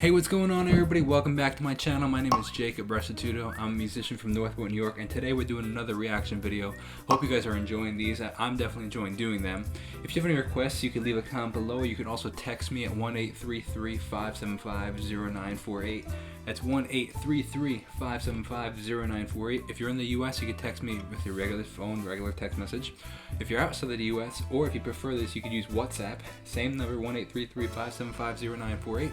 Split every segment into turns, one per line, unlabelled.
Hey, what's going on, everybody? Welcome back to my channel. My name is Jacob Restituto. I'm a musician from Northport, New York, and today we're doing another reaction video. Hope you guys are enjoying these. I'm definitely enjoying doing them. If you have any requests, you can leave a comment below. You can also text me at 1-833-575-0948. That's 1-833-575-0948. If you're in the US, you can text me with your regular phone, regular text message. If you're outside of the US, or if you prefer this, you can use WhatsApp. Same number, 1-833-575-0948.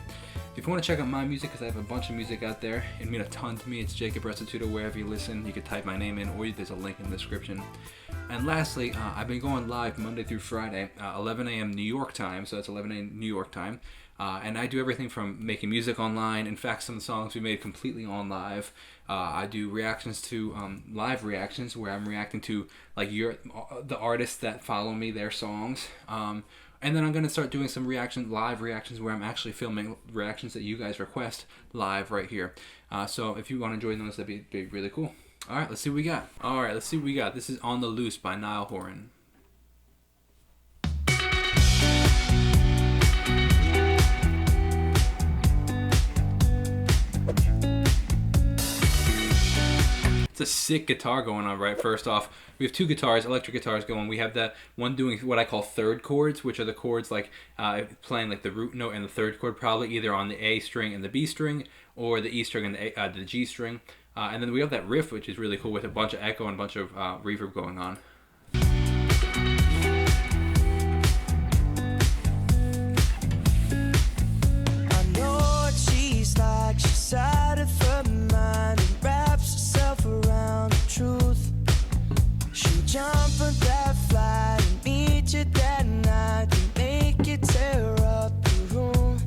If you want to check out my music, because I have a bunch of music out there, it'd mean a ton to me. It's Jacob Restituto wherever you listen. You can type my name in, or there's a link in the description. And lastly, I've been going live Monday through Friday, 11 a.m. New York time, so that's 11 a.m. New York time. And I do everything from making music online. In fact, some of the songs we made completely on live. I do reactions to live reactions where I'm reacting to like the artists that follow me, their songs. And then I'm going to start doing some live reactions where I'm actually filming reactions that you guys request live right here. So if you want to join those, that'd be really cool. All right, let's see what we got. This is On the Loose by Niall Horan. It's a sick guitar going on, right? First off, we have two guitars, electric guitars going. We have that one doing what I call third chords, which are the chords like playing like the root note and the third chord, probably either on the A string and the B string, or the E string and the G string. And then we have that riff, which is really cool, with a bunch of echo and a bunch of reverb going on.
I know what she's like. She's out of her mind and wraps herself around the truth. She'll jump on that flight and meet you that night and make you tear up the room.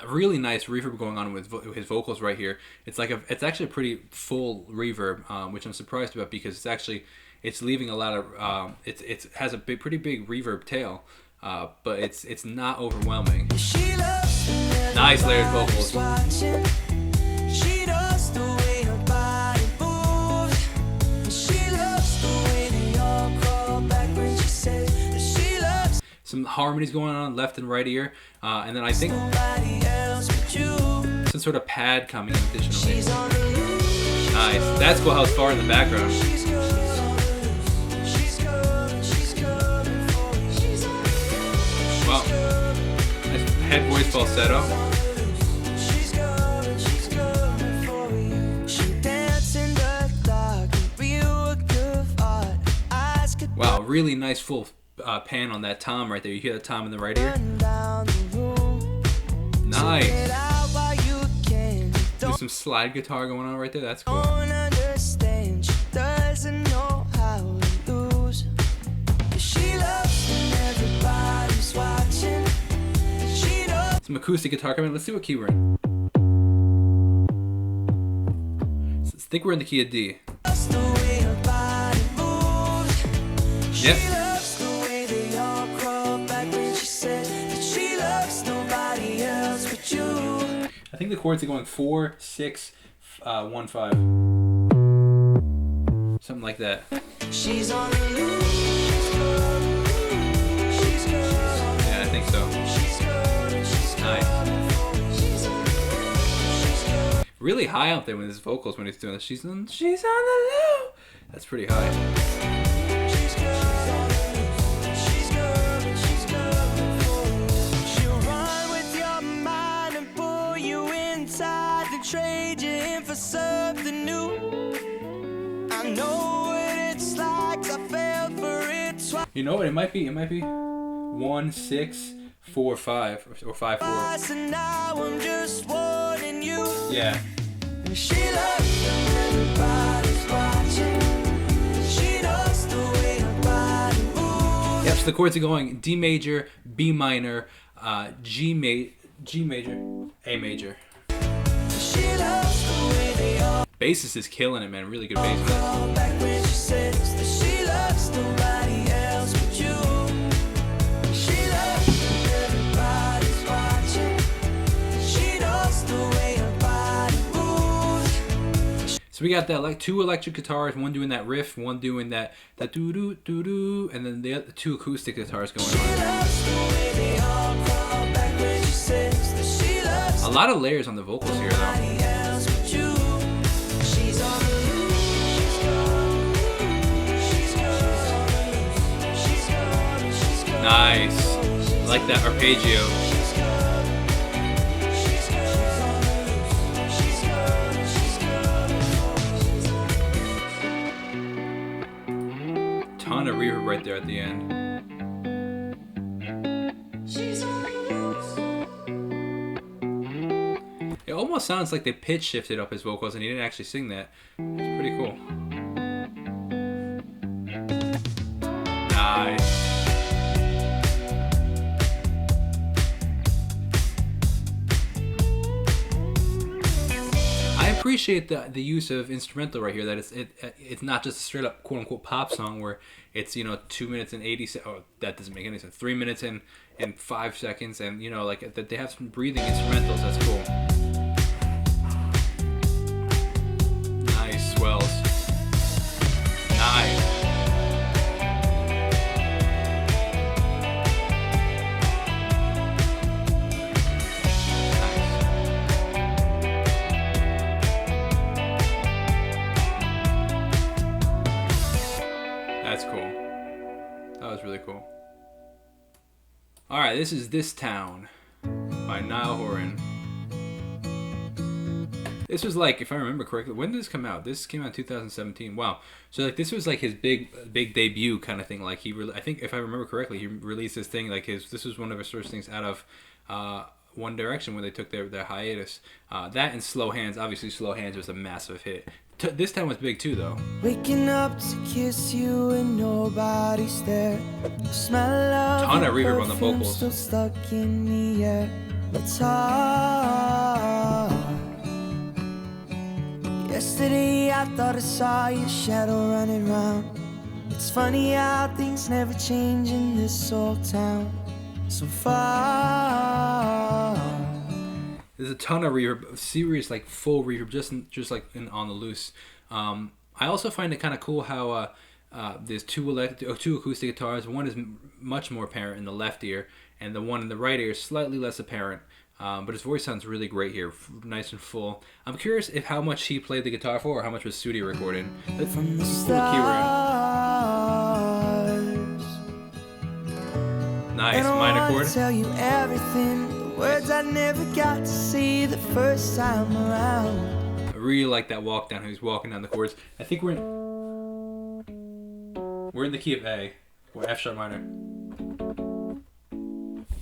Really nice reverb going on with his vocals right here. It's actually a pretty full reverb, which I'm surprised about, because it's leaving a lot of it has a pretty big reverb tail, but it's not overwhelming. Nice layered vocals.
She knows the way her body moves. She loves the way they all crawl back when she says that she loves.
Some harmonies going on left and right ear, and then I think some sort of pad coming in additionally. Nice. That's cool how it's far in the background. Wow. Nice head voice falsetto. Wow, really nice full pan on that tom right there. You hear the tom in the right ear? Nice. There's some slide guitar going on right there. That's cool. Some acoustic guitar coming in. Let's see what key we're in. I think we're in the key of D. Yep. I think the chords are going 4, 6, 1, 5. Something like that. Yeah, I think so. Nice. Really high out there with his vocals when he's doing this. She's on the low. That's pretty high.
Trade you in for something new. I know what it's like. I fell for it twice.
You know what? It might be 1, 6, 4, 5, or 5, 4.
And now I'm just warning you.
Yeah.
She loves you, everybody's watching. She knows the way her body moves.
Yep. So the chords are going D major, B minor, G major, A major. Bassist is killing it, man. Really good bassist. So we got that like two electric guitars, one doing that riff, one doing that doo doo doo doo, and then the other two acoustic guitars going on. A lot of layers on the vocals here, though. Nice. I like that arpeggio. Ton of reverb right there at the end. It almost sounds like they pitch shifted up his vocals and he didn't actually sing that. It's pretty cool. Nice. I appreciate the use of instrumental right here. That it's not just a straight up quote unquote pop song where it's 2 minutes and 80 seconds. Oh, that doesn't make any sense. 3 minutes and 5 seconds, and like that they have some breathing instrumentals. That's cool. Nice swells. Nice. That's cool. That was really cool. Alright, this is This Town by Niall Horan. This was like, if I remember correctly, when did this come out? This came out in 2017. Wow. So like this was like his big debut kind of thing. Like I think if I remember correctly, he released this thing like this was one of his first things out of One Direction when they took their hiatus. That and Slow Hands. Obviously Slow Hands was a massive hit. This time was big too, though.
Waking up to kiss you and nobody's there. The smell of
ton of reverb on the vocals.
Still stuck in the air. It's hard. Yesterday I thought I saw your shadow running round. It's funny how things never change in this old town. So far.
There's a ton of reverb, serious like full reverb, just like On the Loose. I also find it kind of cool how there's two acoustic guitars. One is much more apparent in the left ear, and the one in the right ear is slightly less apparent. But his voice sounds really great here, nice and full. I'm curious if how much he played the guitar for, or how much was studio recorded.
From the stars.
Nice minor chord.
Tell you everything. Words I never got to see the first time around.
I really like that walk down. He's walking down the chords. I think we're in the key of A, or F sharp minor.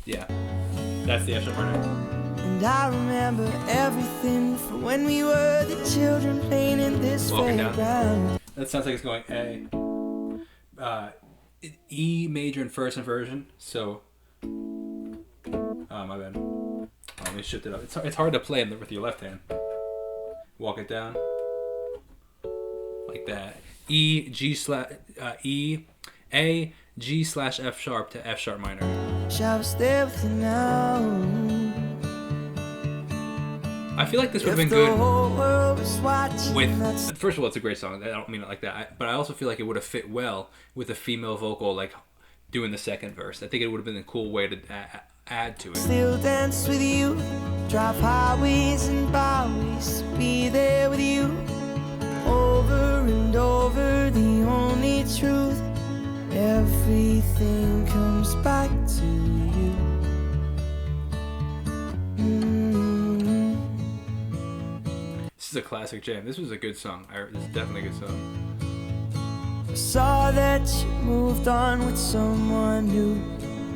Yeah, that's the F sharp minor.
And I remember everything from when we were the children playing in this playground.
That sounds like it's going A, E major in first inversion. So. Oh, my bad. Let me shift it up. It's hard to play with your left hand. Walk it down. Like that. E, A, G / F sharp to F sharp minor.
Shall I stay with you now?
I feel like this would have been good with... First of all, it's a great song. I don't mean it like that. But I also feel like it would have fit well with a female vocal, like, doing the second verse. I think it would have been a cool way to add to it.
Still dance with you, drive highways and byways, be there with you, over and over, the only truth, everything comes back to you.
This is a classic jam. This was a good song. This is definitely a good song.
I saw that you moved on with someone new.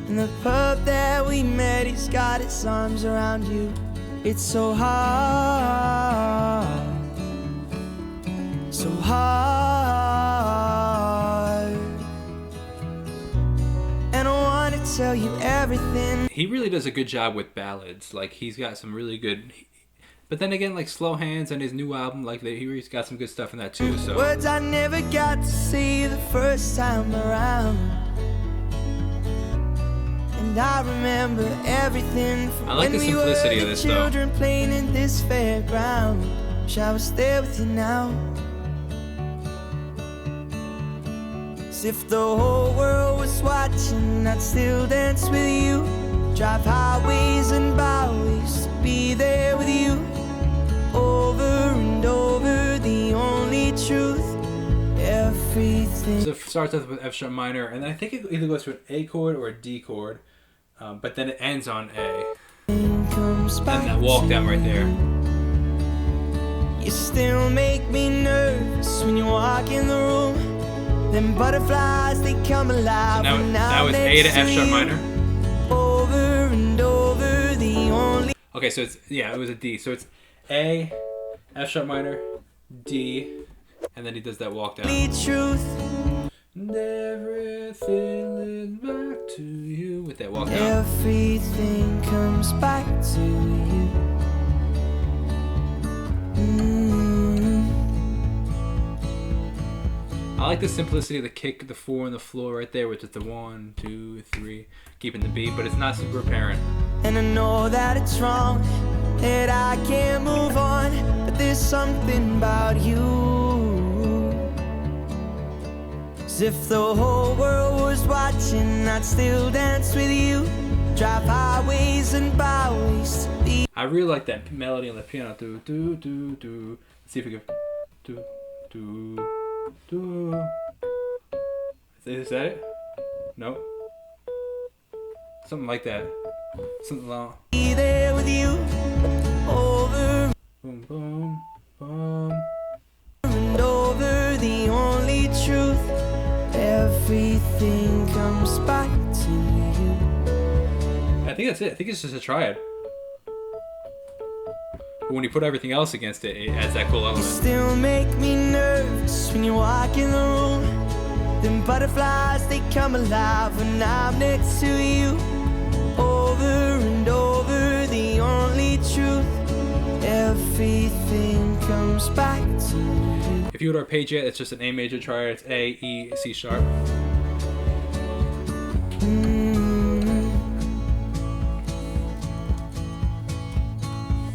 In the pub that we met, he's got his arms around you. It's so hard, so hard. And I want to tell you everything.
He really does a good job with ballads. Like, he's got some really good... But then again, like Slow Hands and his new album, like he's got some good stuff in that too. So
words I never got to see the first time around. And I remember everything from
I like
when
the
we were
simplicity of
the
this,
children playing in this fairground. Shall I stay with you now? As if the whole world was watching, I'd still dance with you, Drive highways and byways to be there with you. Over and over, the only truth. Everything.
So it starts off with F sharp minor, and I think it either goes to an A chord or a D chord, but then it ends on A. And that walk down right there.
You still make me nervous when you walk in the room. Them butterflies, they come alive.
So now that was A to F sharp minor.
Over and over, the only.
Okay, so it's, yeah, it was a D. So it's A, F sharp minor, D, and then he does that walk down.
Truth.
And everything leads back to you with that walk down.
Everything comes back to you.
I like the simplicity of the kick, the 4 on the floor right there, which is the 1, 2, 3, keeping the beat, but it's not super apparent.
And I know that it's wrong, that I can't move on, but there's something about you. As if the whole world was watching, I'd still dance with you. Drive highways and byways to be.
I really like that melody on the piano. Do, do, do, do. Let's see if we can. Do, do, do. Is that it? No? Something like that. Something long.
Be there with you. Over
Boom, boom, boom.
and over, the only truth. Everything comes back to you.
I think that's it. I think it's just a triad. But when you put everything else against it, it adds that cool
You
element.
still make me nervous when you walk in the room. Them butterflies, they come alive when I'm next to you. Over and over, the only truth. Everything comes back to you.
If you would arpeggio, it's just an A major triad. It's A, E, C sharp.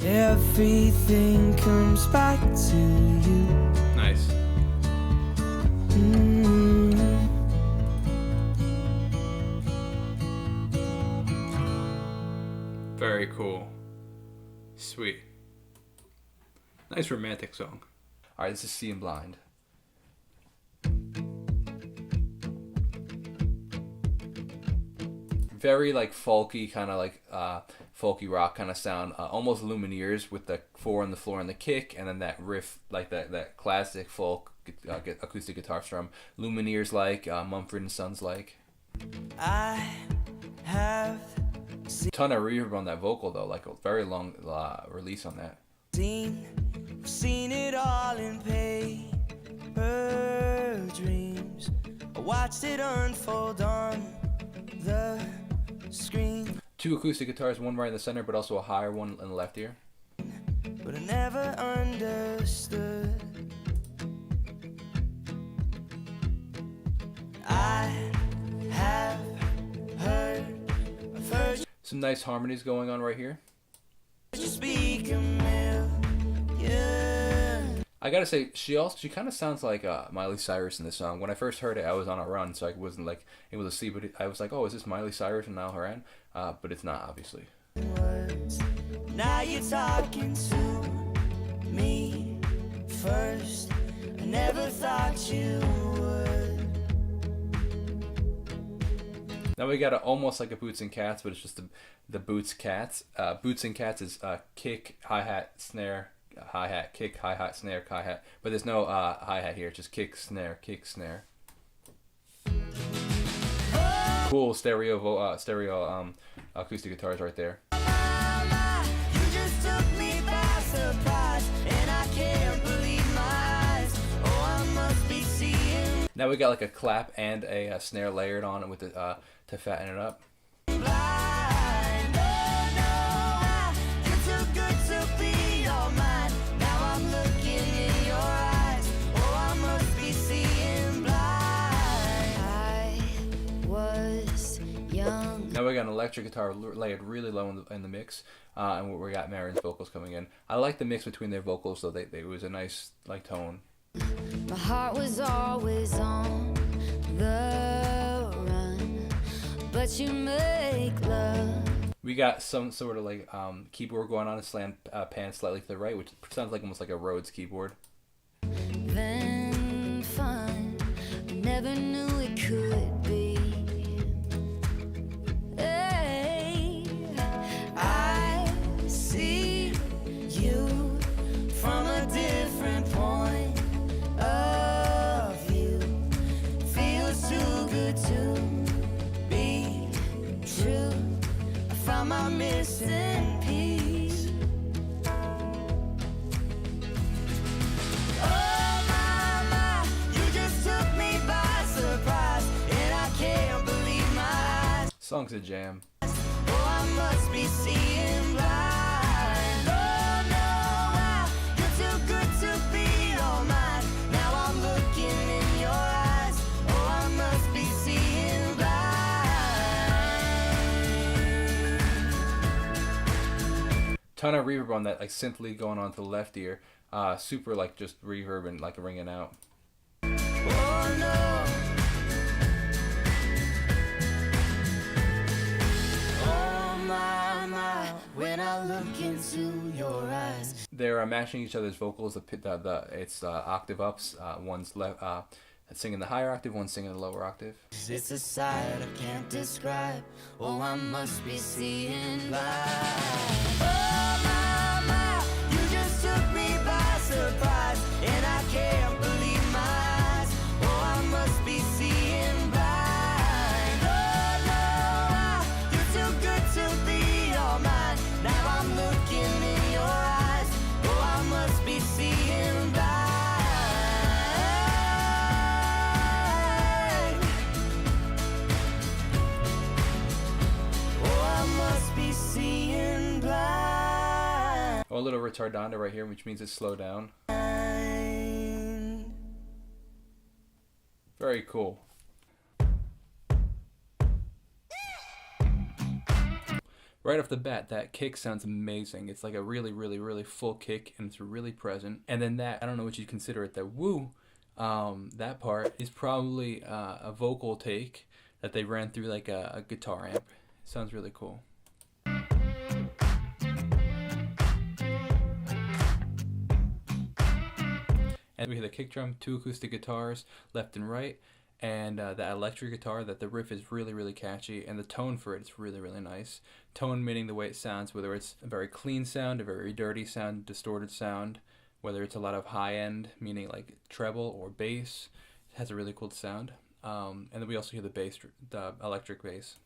Everything comes back to you.
Nice. Very cool. Sweet. Nice romantic song. Alright, this is Seeing Blind. Very like folky, kind of like folky rock kind of sound. Almost Lumineers with the 4 on the floor and the kick, and then that riff, like that classic folk acoustic guitar strum. Lumineers like, Mumford & Sons like.
I have
Ton of reverb on that vocal though, like a very long release on that.
seen it all in paper dreams. I watched it unfold on the screen.
2 acoustic guitars, one right in the center, but also a higher one in the left ear.
But I never understood. I have heard, I've heard
Some nice harmonies going on right here.
you speak a million.
I gotta say, she kind of sounds like Miley Cyrus in this song. When I first heard it, I was on a run, so I wasn't like able to see, but I was like, oh, is this Miley Cyrus and Niall Horan? But it's not, obviously.
Words. Now you're talking to me first. I never thought you would.
Now we got almost like a Boots and Cats, but it's just the Boots Cats. Boots and Cats is kick, hi-hat, snare, hi-hat, kick, hi-hat, snare, hi-hat. But there's no hi-hat here, just kick, snare, kick, snare. Cool stereo acoustic guitars right there.
You just took me by surprise, and I can't believe my eyes. Oh, I must be seeing
Now we got like a clap and a snare layered on it with the to fatten it up.
blind. Oh, no, you're too good to be your mind. Now I'm looking in your eyes. Oh, I must be seeing blind. I was young.
Now we got an electric guitar layered really low in the mix, and we got Marin's vocals coming in. I like the mix between their vocals, though. It was a nice like tone.
My heart was always on the run, but you make love
We got some sort of like keyboard going on, a slam pan slightly to the right, which sounds like almost like a Rhodes keyboard.
Then fun, I never knew it could be. Hey, I see you from a different point of view. Feels too good to be true. I found my missing piece. Oh my, you just took me by surprise, and I can't believe my eyes.
Song's a jam.
Oh, I must be seeing blind. Oh no, wow, you're too good to be all mine. Now I'm looking in your eyes. Oh, I must be seeing blind.
Ton of reverb on that, like synth lead going on to the left ear. Super like just reverb and like ringing out.
Oh no. Oh my, when I look into your eyes.
They're matching each other's vocals. It's octave ups. One's singing the higher octave, one's singing the lower octave.
It's a sight I can't describe. Oh, I must be seeing blind. Oh my, you just took me by surprise, and I can't believe my eyes. Oh, I must be seeing blind. Oh no, you're too good to be all mine. Now I'm looking in your eyes. Oh, I must be seeing blind. Be seeing blind.
Oh, a little retardando right here, which means it's slow down. Very cool. Right off the bat, that kick sounds amazing. It's like a really, really, really full kick, and it's really present. And then that, I don't know what you'd consider it, that woo, that part is probably a vocal take that they ran through like a guitar amp. It sounds really cool. And we hear the kick drum, 2 acoustic guitars, left and right, and that electric guitar, that the riff is really, really catchy, and the tone for it is really, really nice. Tone meaning the way it sounds, whether it's a very clean sound, a very dirty sound, distorted sound, whether it's a lot of high end, meaning like treble or bass. It has a really cool sound. And then we also hear the bass, the electric bass.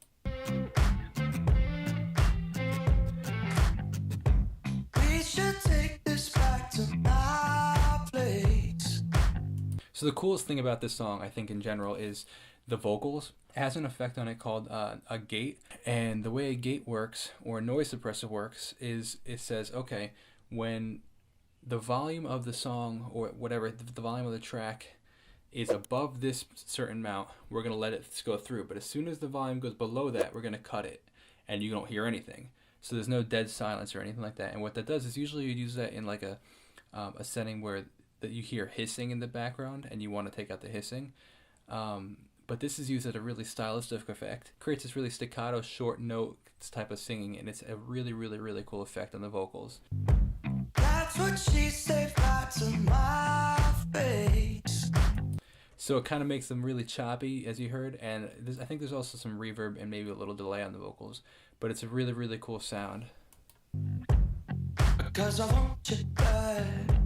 We should take this back to my place.
So the coolest thing about this song, I think in general, is the vocals. It has an effect on it called a gate, and the way a gate works, or a noise suppressor works, is it says, okay, when the volume of the song, or whatever, the volume of the track is above this certain amount, we're going to let it go through. But as soon as the volume goes below that, we're going to cut it, and you don't hear anything. So there's no dead silence or anything like that. And what that does is usually you use that in like a setting where that you hear hissing in the background and you want to take out the hissing. But this is used as a really stylistic effect. It creates this really staccato, short note type of singing, and it's a really, really, really cool effect on the vocals.
That's what she said right to my face.
So it kind of makes them really choppy, as you heard, and I think there's also some reverb and maybe a little delay on the vocals, but it's a really, really cool sound.
Cause I want you bad.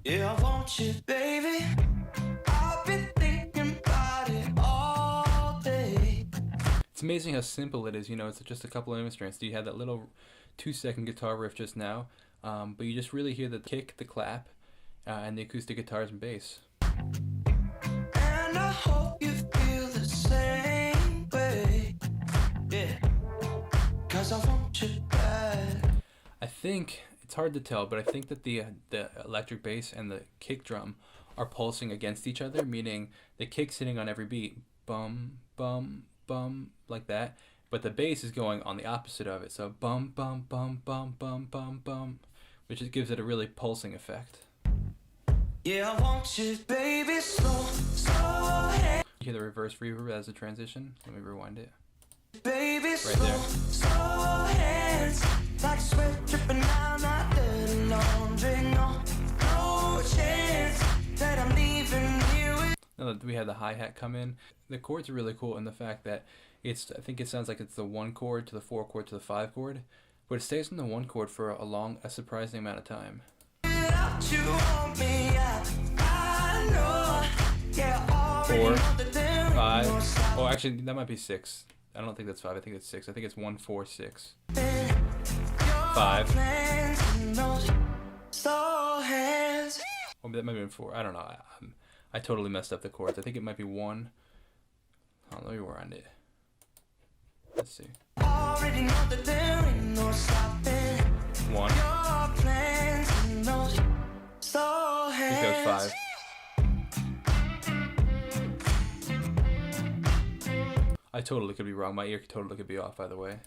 Yeah, I want you, baby. I've been thinking about it all day.
It's amazing how simple it is, you know, it's just a couple of instruments. You had that little 2-second guitar riff just now, but you just really hear the kick, the clap, and the acoustic guitars and bass.
And I hope you feel the same way. Yeah, cause I want you bad.
I think, it's hard to tell, but I think that the electric bass and the kick drum are pulsing against each other, meaning the kick's hitting on every beat, bum, bum, bum, like that, but the bass is going on the opposite of it, so bum, bum, bum, bum, bum, bum, bum, which just gives it a really pulsing effect.
Yeah, I want you, baby, slow, slow, hey.
You hear the reverse reverb as a transition? Let me rewind it.
Baby,
Right
slow,
there.
slow. hands, like sweat dripping down my dirty laundry. No, no chance that I'm leaving you with.
Now that we had the hi-hat come in, the chords are really cool in the fact that I think it sounds like it's the 1 chord to the 4 chord to the 5 chord, but it stays on the 1 chord for a surprising amount of time.
Without you on me, I know. Yeah,
4, 5. Oh, actually, that might be 6. I don't think that's 5. I think it's 6. I think it's 1, 4, 6. 5. Oh, that might be 4. I don't know. I totally messed up the chords. I think it might be 1. Oh, let me rewind it. Let's see. 1. I think that was 5. I totally could be wrong. My ear totally could be off, by the way.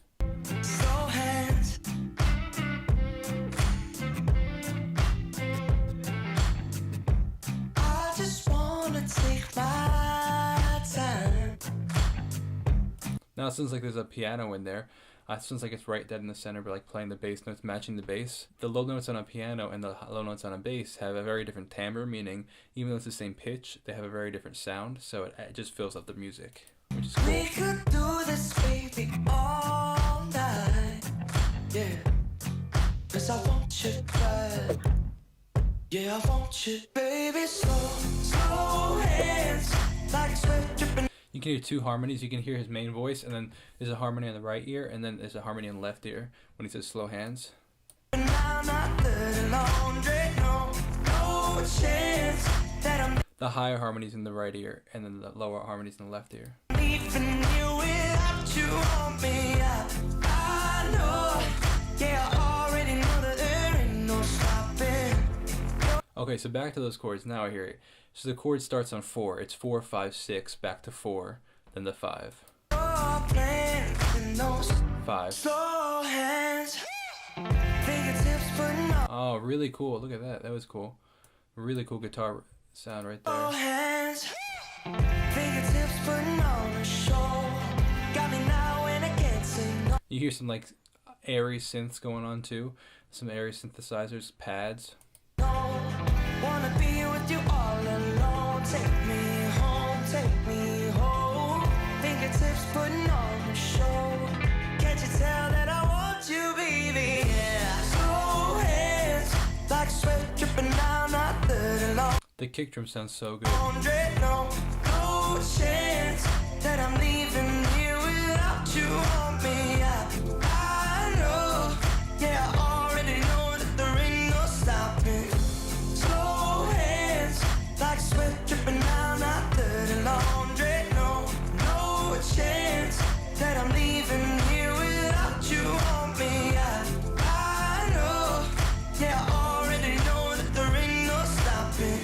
I just wanna take my time.
Now it sounds like there's a piano in there. It sounds like it's right dead in the center, but like playing the bass notes, matching the bass. The low notes on a piano and the low notes on a bass have a very different timbre, meaning even though it's the same pitch, they have a very different sound, so it just fills up the music, which is cool.
We could do this, baby, all night. Yeah, 'cause I want you bad. Yeah, I want you, baby, slow hands, like sweat dripping.
You can hear 2 harmonies. You can hear his main voice, and then there's a harmony on the right ear, and then there's a harmony on the left ear when he says slow hands. The higher harmonies in the right ear, and then the lower harmonies in the left ear. Okay, so back to those chords. Now I hear it. So the chord starts on 4. It's 4, 5, 6, back to 4, then the 5. 5. Oh, really cool. Look at that. That was cool. Really cool guitar sound right there. You hear some like airy synths going on too. Some airy synthesizers, pads.
Wanna be with you all alone. Take me home. Fingertips putting on the show. Can't you tell that I want you, baby? Yeah. Slow hands, like sweat dripping down my dirty laundry.
The kick drum sounds so good.
No chance that I'm leaving here without you on me. I know, yeah, I already know that there ain't no stopping. Slow hands, like sweat dripping down my dirty laundry. No chance that I'm leaving here without you on me. I know, yeah, I already know that there ain't no stopping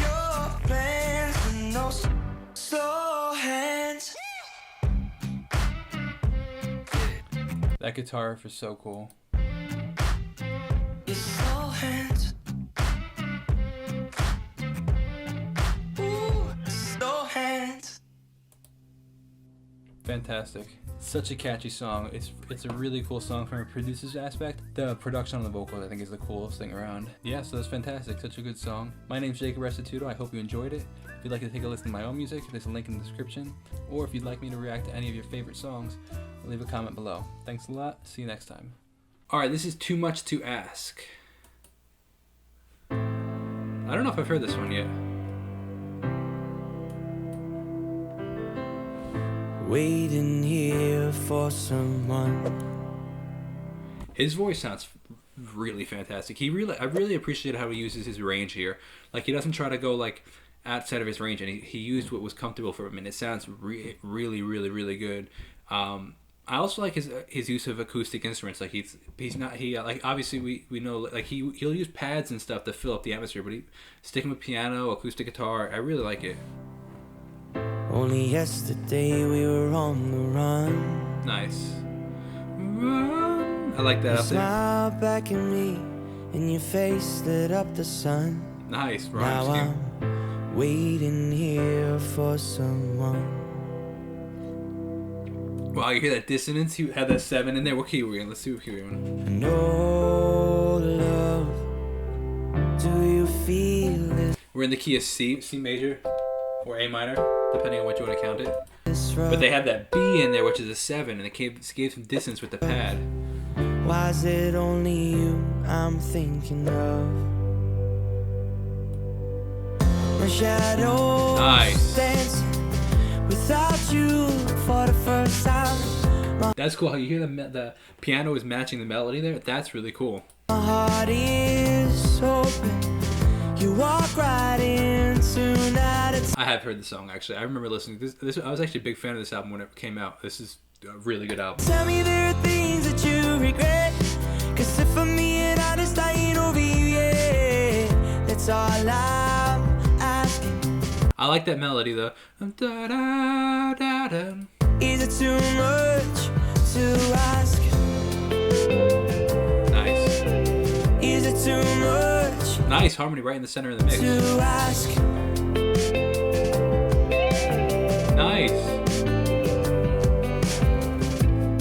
your plans and no slow hands.
That guitar riff is so cool.
Your slow hands. Ooh, slow hands.
Fantastic. Such a catchy song. It's a really cool song from a producer's aspect. The production on the vocals I think is the coolest thing around. Yeah, so that's fantastic. Such a good song. My name's Jacob Restituto. I hope you enjoyed it. If you'd like to take a listen to my own music, there's a link in the description. Or if you'd like me to react to any of your favorite songs, leave a comment below. Thanks a lot. See you next time. Alright, this is Too Much to Ask. I don't know if I've heard this one yet.
Waiting here for someone.
His voice sounds really fantastic. I really appreciate how he uses his range here. Like, he doesn't try to go like outside of his range, and he used what was comfortable for him, and it sounds really, really good. I also like his use of acoustic instruments. Like he's not like obviously we know like he'll use pads and stuff to fill up the atmosphere, but sticking with piano, acoustic guitar, I really like it.
Only yesterday we were on the run.
Nice. I like that up there.
Smile back at me, and your face lit up the sun.
Nice.
Now I'm waiting here for someone.
Wow, you hear that dissonance? He had that 7 in there. What key were we in? Let's see what key we were in.
No love, do you feel it?
We're in the key of C major, or A minor, depending on what you want to count it. But they have that B in there, which is a 7, and it gave some dissonance with the pad.
Why is it only you I'm thinking of? My shadow dancing without you for the first time.
That's cool. How you hear the piano is matching the melody there. That's really cool.
My heart is open. You walk right into night.
I have heard the song actually. I remember listening to this. I was actually a big fan of this album when it came out. This is a really good album.
Tell me there are things that you regret. Cause if I'm being honest, I ain't over you yet. That's all I'm asking.
I like that melody though. Da, da, da, da.
Is it too much to ask?
Nice.
Is it too much?
Nice harmony right in the center of the mix.
To ask.
Nice.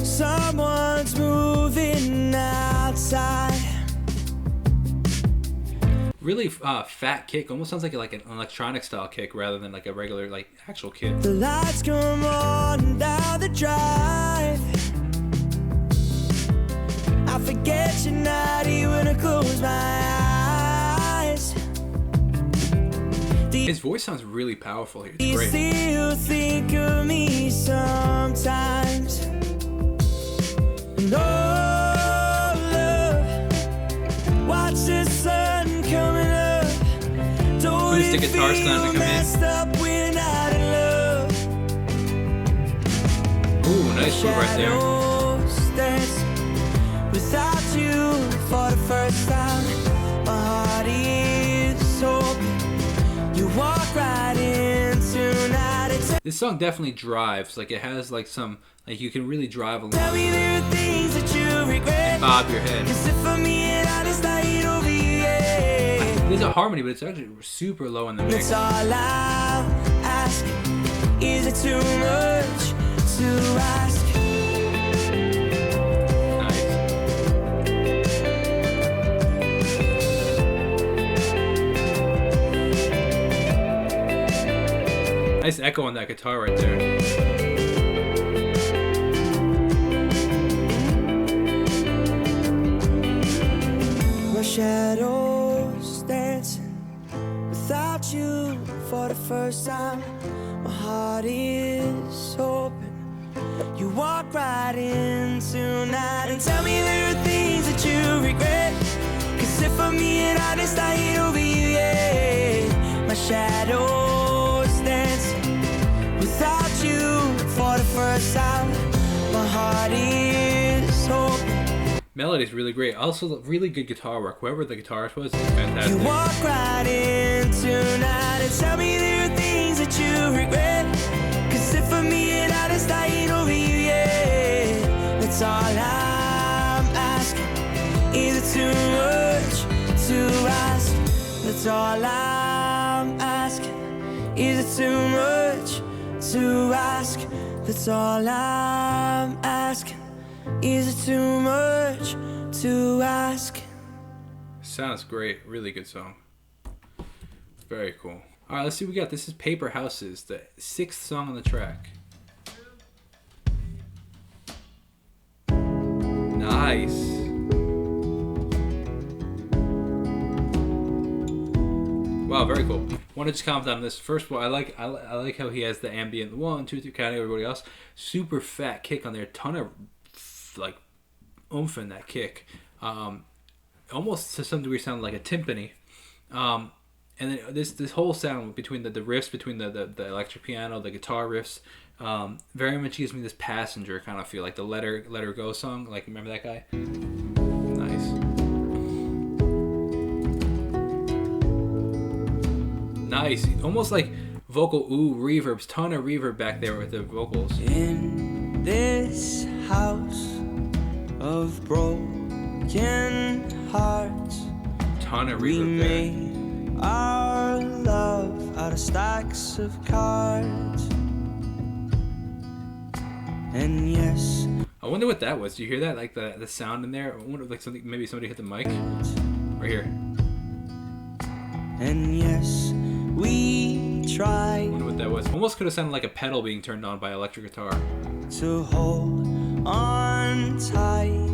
Someone's moving outside.
Really fat kick. Almost sounds like an electronic style kick rather than like a regular like actual kick.
The lights come on down the drive. I forget you're not here when I close my eyes.
His voice sounds really powerful here. It's
You
great.
still think of me sometimes. No love. Watch the sun coming up. Don't
Who's the
you
guitar
feel
starting to come in?
messed up? We're not in love.
Ooh, nice move right there.
Shadows dance without you for the first time. My heart is open. You walk right into night.
This song definitely drives. Like it has like some like you can really drive along.
Tell me there are things that you regret.
Bob your head.
Cause if I'm being honest, I ain't over you yet.
There's a harmony, but it's actually super low in the mix.
That's all I'm asking. Is it too much to ask?
Nice echo on that guitar right there.
My shadows dancing without you for the first time. My heart is open. You walk right in tonight and tell me there are things that you regret. Cause if I'm being honest, I ain't over you yet. My shadows dancing without you for the first time. My heart is open.
Melody's really great. Also, really good guitar work. Whoever the guitarist was, is fantastic.
You walk right in tonight and tell me there are things that you regret. Cause if I'm being honest, I ain't over you yet. That's all I'm asking. Is it too much to ask? That's all I'm asking. Is it too much to ask? That's all I'm asking. Is it too much to ask?
Sounds great. Really good song. Very cool. All right, let's see what we got. This is Paper Houses, the 6th song on the track. Nice. Wow, very cool. Want to just comment on this first of all. I like how he has the ambient 1, 2, 3 kind of everybody else. Super fat kick on there. Ton of like oomph in that kick. Almost to some degree sound like a timpani. And then this whole sound between the riffs between the electric piano, the guitar riffs, very much gives me this Passenger kind of feel, like the Let Her Go song. Like, remember that guy? Nice. Nice. Almost like vocal reverbs. Ton of reverb back there with the vocals.
In this house of broken hearts,
Ton of
we
reverb there.
made our love out of stacks of cards. And yes,
I wonder what that was. Do you hear that? Like the sound in there? I wonder if like something, maybe somebody hit the mic. Right here.
and yes, we
I
tried
wonder what that was. Almost could have sounded like a pedal being turned on by electric guitar.
to hold on tight,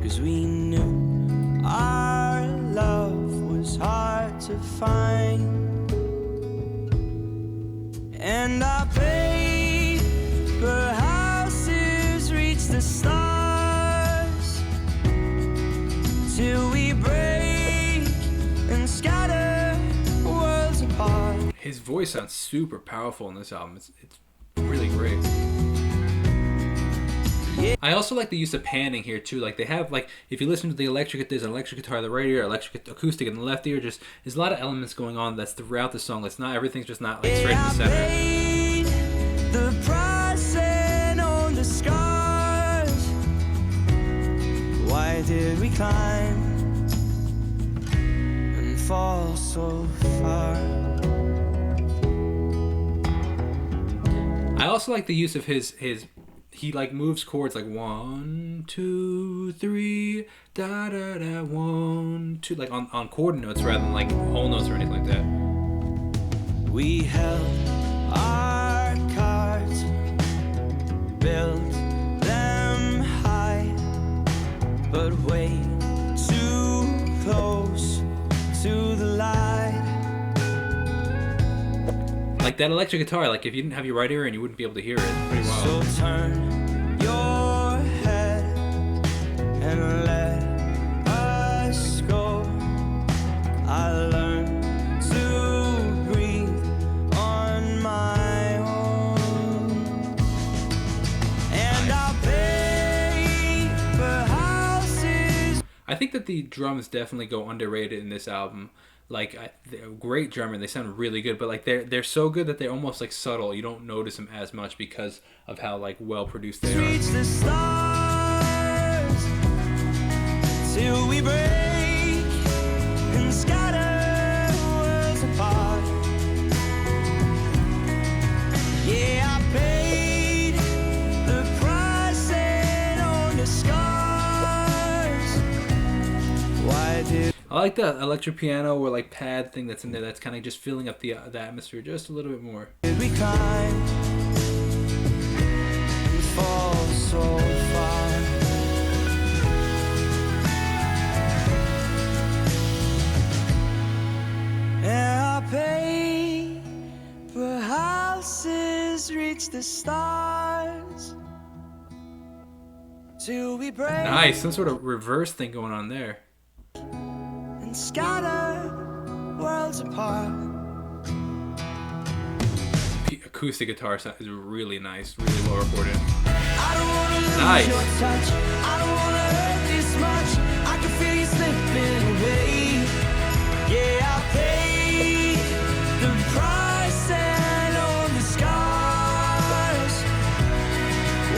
'cause we knew our love was hard to find. And our paper houses reach the stars, till we break and scatter worlds apart.
His voice sounds super powerful in this album. It's really great. I also like the use of panning here too. Like they have like if you listen to the electric, there's an electric guitar in the right ear, electric acoustic in the left ear. Just there's a lot of elements going on that's throughout the song. It's not everything's just not like straight in the center.
Paid the price and on the scars. Why did we climb and fall so far?
I also like the use of his he like moves chords like 1, 2, 3, da da da 1, 2 like on chord notes rather than like whole notes or anything like that.
We held our cards, built them high, but way too close to the light.
Like that electric guitar, like if you didn't have your right ear in, you wouldn't be able to hear it. It's pretty wild.
So turn your head and let us go. I learned to breathe on my own. And our paper houses.
I think that the drums definitely go underrated in this album. Like they're a great drummer, they sound really good, but like they're so good that they're almost like subtle. You don't notice them as much because of how like well produced they are.
Reach the stars till we break and scatter worlds apart. Yeah, I paid the price and on the scars. Why did
I like the electric piano or like pad thing that's in there. That's kind of just filling up the atmosphere just a little bit more.
we climb and fall so far? And our paper houses reach the stars till we break
Nice, some sort of reverse thing going on there.
and scatter worlds apart.
Acoustic guitar sound is really nice, really well recorded.
I don't wanna lose
Nice.
your touch. I don't wanna hurt this much. I can feel you slipping away. Yeah, I paid the price and on the scars.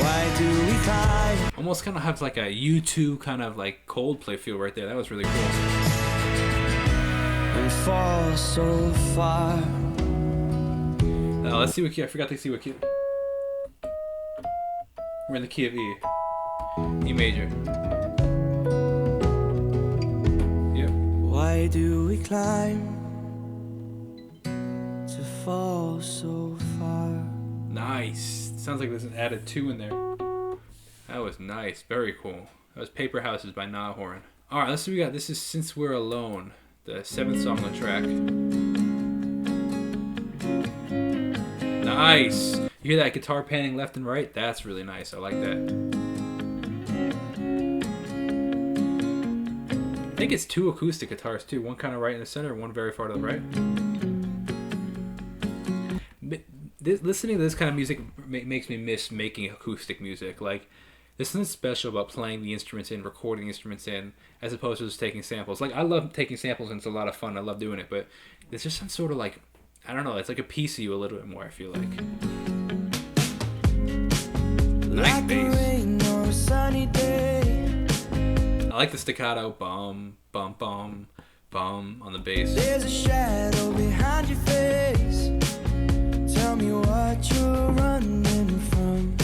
Why do we climb
Almost kind of has like a U2 kind of like Coldplay feel right there. That was really cool.
and fall so far?
Let's see what key. I forgot to see what key. We're in the key of E. E major. Yep.
Why do we climb to fall so far?
Nice. Sounds like there's an added 2 in there. That was nice. Very cool. That was Paper Houses by Niall Horan. Alright, let's see what we got. This is Since We're Alone, the 7th song on the track. Nice. You hear that guitar panning left and right? That's really nice. I like that. I think it's 2 acoustic guitars too. One kind of right in the center, one very far to the right. Listening to this kind of music makes me miss making acoustic music. Like, there's something special about playing the instruments in, recording instruments in, as opposed to just taking samples. Like, I love taking samples and it's a lot of fun. I love doing it, but there's just some sort of like, I don't know, it's like a piece of you a little bit more, I feel like. Nice bass. I like the staccato bum, bum, bum, bum on the bass.
There's a shadow behind your face. Tell me what you're running from.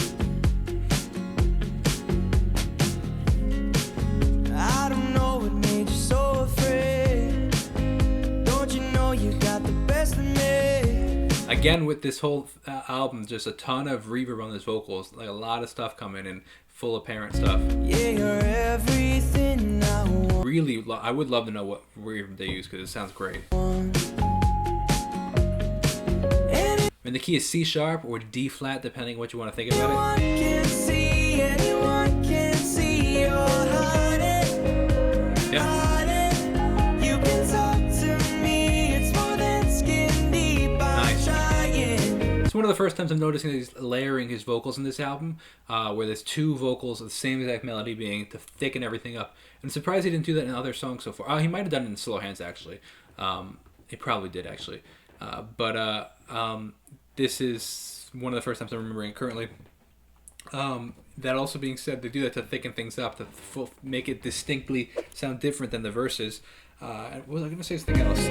you got the best of me.
Again, with this whole album, just a ton of reverb on his vocals, like a lot of stuff coming in, full apparent stuff.
Yeah, you're everything I want.
Really, I would love to know what reverb they use because it sounds great. And the key is C sharp or D flat, depending on what you want to think about it.
Anyone can see you're hiding.
Yeah.
You can talk to me, it's more than skin deep. I'm trying.
It's one of the first times I'm noticing that he's layering his vocals in this album, where there's two vocals of the same exact melody being to thicken everything up. And I'm surprised he didn't do that in other songs so far. He might have done it in Slow Hands, actually. He probably did, actually. This is one of the first times I'm remembering currently. That also being said, they do that to thicken things up, to make it distinctly sound different than the verses. What was I going to say? Something else.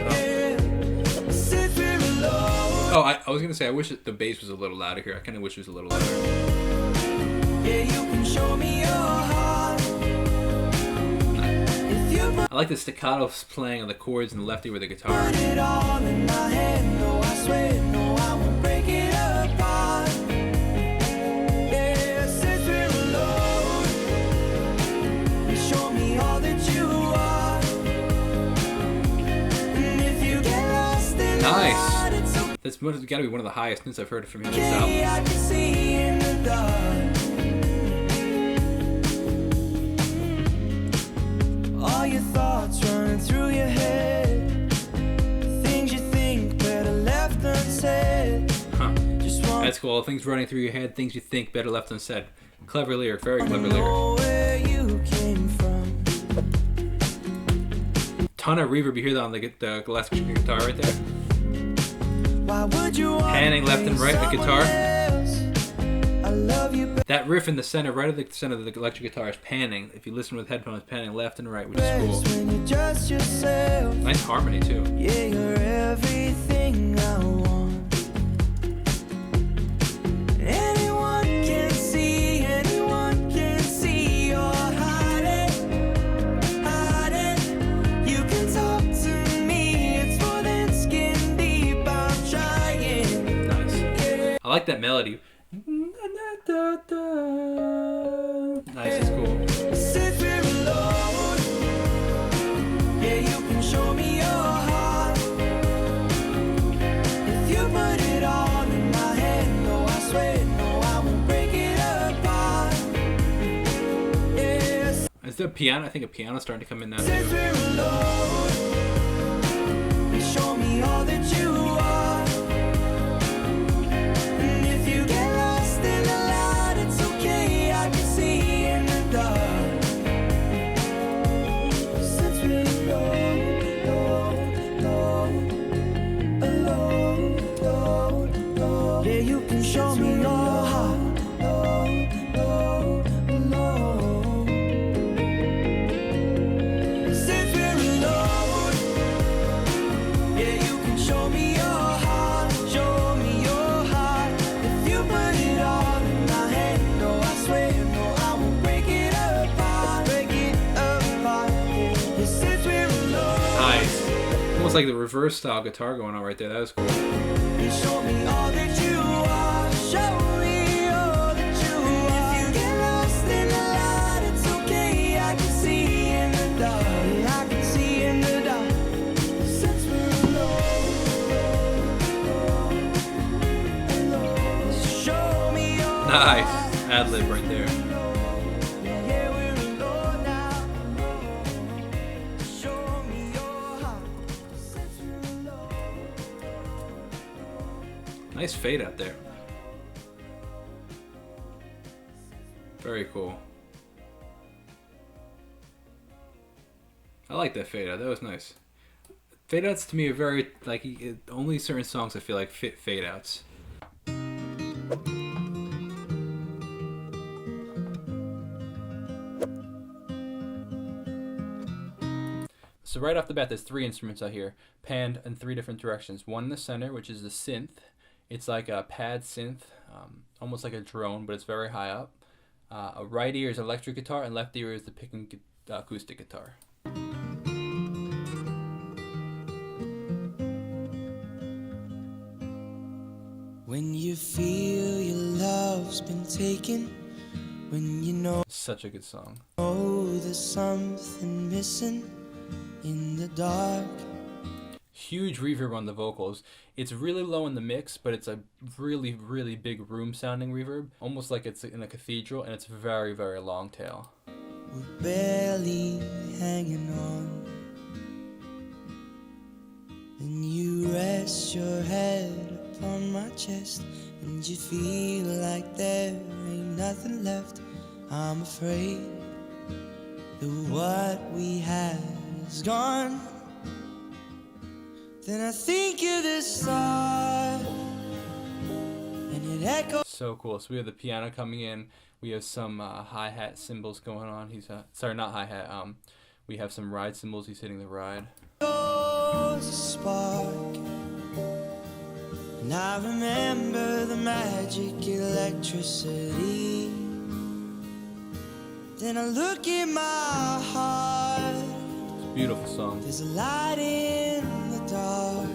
I was going to say, I wish the bass was a little louder here. I kind of wish it was a little louder.
Yeah, you can show me your heart. If you
I like the staccato playing on the chords and the lefty with the guitar.
put it all in my hand, no, I swear, no, I won't break it apart. Yeah, since we're alone, you show me all that you are. And if you get lost in
Nice.
the heart, it's okay.
That's got to be one of the highest notes I've heard from him in this album.
I can see in the dark. All your thoughts running through your head. Things you think better left unsaid.
Huh.
Just want
That's cool. Things running through your head, things you think better left unsaid. Clever lyric, very
to
clever lyric.
know where you came from.
Ton of reverb. You hear that on the electric guitar right there.
Why would you want
Panning left and right, the
someone
guitar.
else? I love you
That riff in the center, right at the center of the electric guitar is panning. If you listen with headphones, panning left and right, which is
best
cool.
when you're just yourself.
Nice harmony too.
Yeah, you're everything I want. Anyone can see you're hiding. You can talk to me, it's more than skin deep. I'm trying.
Nice.
Yeah.
I like that melody. Nice, it's cool.
Since we're alone, yeah, you can show me your heart. If you put it all in my hand, no, I swear, no, I won't break it apart. Yes,
Is there a piano? I think a piano's starting to come in now
since
too.
we're alone, you show me all that you are. And if you get lost in the light, it's okay, I can see in the dark. Since we're alone, yeah, you can show me your heart. Since we're alone, yeah, you can show me your heart, show me your heart. If you put it all in my hand, no, I swear, no, I won't break it apart, break it apart. Yeah, since we're alone,
Nice. Almost like the reverse style guitar going on right there. That was cool.
you show me all that you are, show me all that you are. If you get lost in the light, it's okay, I can see in the dark, yeah, I can see in the dark. Since we're alone, show me your
Nice. Ad lib right there.
yeah, we're alone now. Show me your heart. Since we're alone.
Nice fade out there. Very cool. I like that fade out. That was nice. Fade outs to me are very only certain songs I feel like fit fade outs. So right off the bat, there's three instruments out here, panned in three different directions. One in the center, which is the synth. It's like a pad synth, almost like a drone, but it's very high up. A right ear is electric guitar, and left ear is the pick and acoustic guitar.
feel your love's been taken when you know
Such a good song.
there's something missing in the dark?
Huge reverb on the vocals. It's really low in the mix, but it's a really, really big room sounding reverb. Almost like it's in a cathedral, and it's very, very long tail.
We're barely hanging on, and you rest your head upon my chest, and you feel like there ain't nothing left. I'm afraid that what we had is gone. Then I think of the start, and it echoes.
So cool. So we have the piano coming in. We have some hi-hat cymbals going on. He's sorry, not hi-hat. We have some ride cymbals. He's hitting the ride.
A spark, and I remember the magic electricity. Then I look in my heart.
It's a beautiful song.
There's a light in the dark,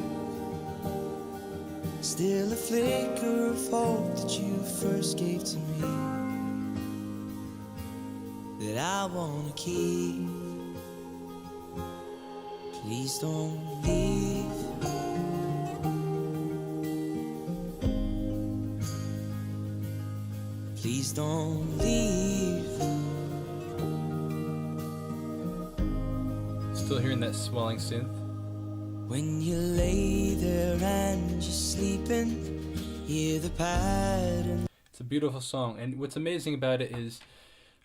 still a flicker of hope that you first gave to me, that I wanna keep. Please don't leave. Please don't leave.
Still hearing that swelling synth.
When you lay there and you're sleeping, hear the pattern.
It's a beautiful song, and what's amazing about it is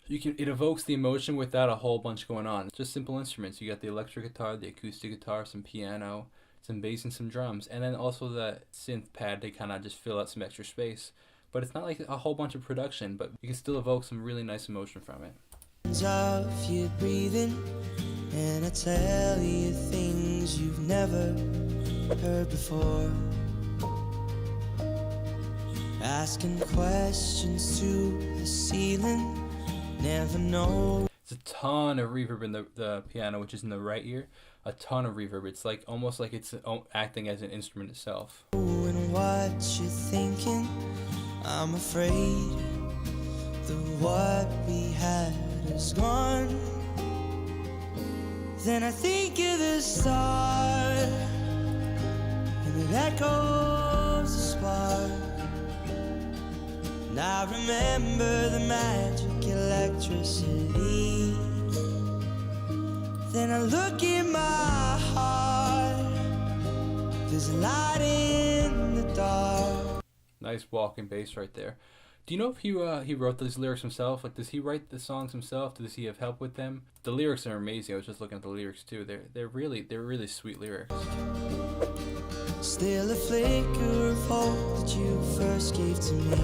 it evokes the emotion without a whole bunch going on. It's just simple instruments. You got the electric guitar, the acoustic guitar, some piano, some bass, and some drums, and then also that synth pad to kind of just fill out some extra space. But it's not like a whole bunch of production, but you can still evoke some really nice emotion from it.
Of your breathing, and I tell you things you've never heard before. Asking questions to the ceiling, never know.
There's a ton of reverb in the piano, which is in the right ear. A ton of reverb. It's like almost like it's acting as an instrument itself.
And what you're thinking, I'm afraid that what we had is gone. Then I think of the start, and it echoes a spark. And I remember the magic electricity. Then I look in my heart, there's a light in the dark.
Nice walking bass right there. Do you know if he wrote these lyrics himself? Like, does he write the songs himself? Does he have help with them? The lyrics are amazing. I was just looking at the lyrics too. They're really sweet lyrics.
Still a flicker of hope that you first gave to me,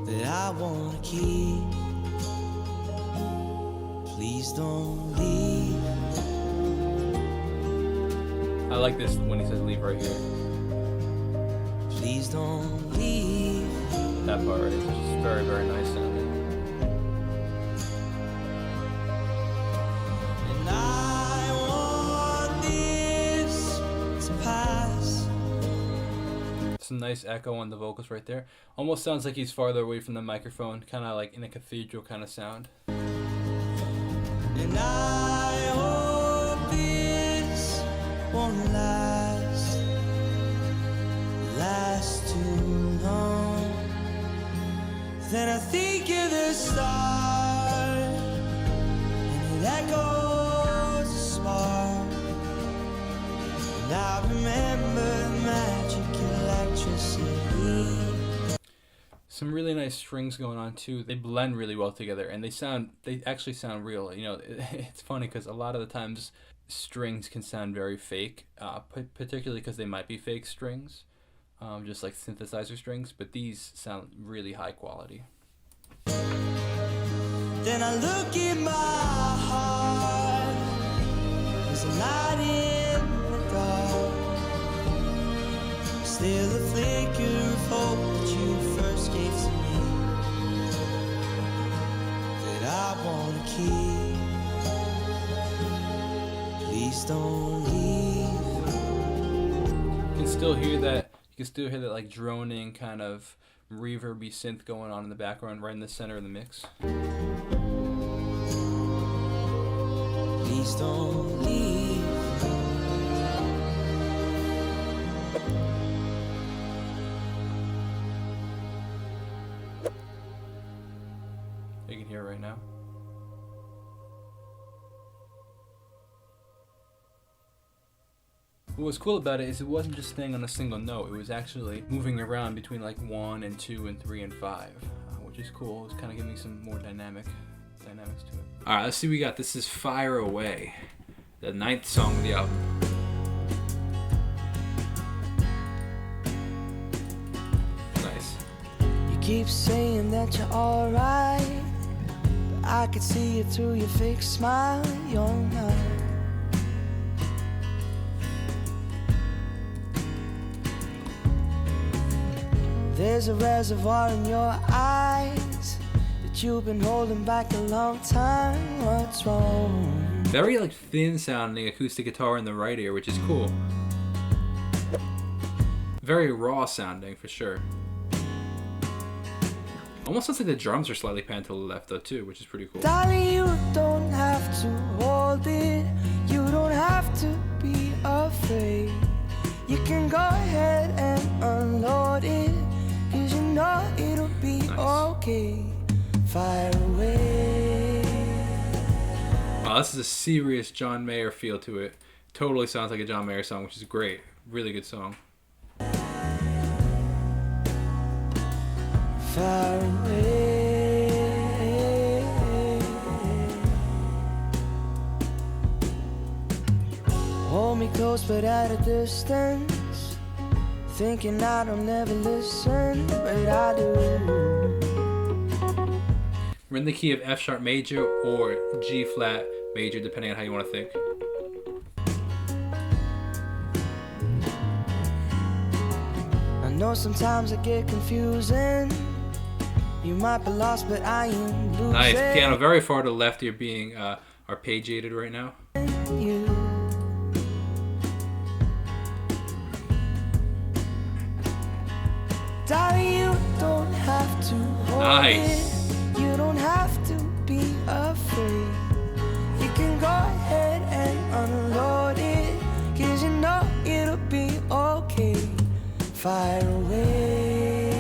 that I wanna keep. Please don't leave.
I like this when he says leave right here.
Please don't leave.
That part is just very, very nice sounding.
And I want this to pass.
Some nice echo on the vocals right there. Almost sounds like he's farther away from the microphone, kind of like in a cathedral kind of sound.
And I hope this won't last too long. Then I think of the start, and it echoes a spark. And I remember the magic electricity.
Some really nice strings going on too. They blend really well together, and they actually sound real. You know, it's funny because a lot of the times strings can sound very fake, particularly because they might be fake strings. Just like synthesizer strings, but these sound really high quality.
Then I look in my heart, there's a light in the dark, still a flicker of hope that you first gave to me, that I wanna keep. Please don't leave.
You can still hear that You can still hear that like droning kind of reverby synth going on in the background, right in the center of the mix.
Please don't leave.
You can hear it right now. What was cool about it is it wasn't just staying on a single note. It was actually moving around between like 1 and 2 and 3 and 5, which is cool. It was kind of giving some more dynamics to it. All right, let's see what we got. This is Fire Away, the 9th song of the album. Nice.
You keep saying that you're alright, but I could see it through your fake smile. You're not. There's a reservoir in your eyes that you've been holding back a long time. What's wrong?
Very like thin sounding acoustic guitar in the right ear, which is cool. Very raw sounding for sure. Almost looks like the drums are slightly panned to the left though too, which is pretty cool.
Darling, you don't have to hold it. You don't have to be afraid. You can go ahead and unload it, 'cause you know it'll be okay. Fire away.
Wow, this is a serious John Mayer feel to it. Totally sounds like a John Mayer song, which is great. Really good song.
Far away. Hold me close but at a distance, thinking I don't never listen, but I do.
We're in the key of F sharp major or G flat major, depending on how you want to think.
I know sometimes I get confusing. You might be lost, but I ain't losing.
Nice. Piano very far to the left. You're being arpeggiated right now.
You. Darling, you don't have to hold
Nice.
it. You don't have to be afraid. You can go ahead and unload it, 'cause you know it'll be okay. Fire away.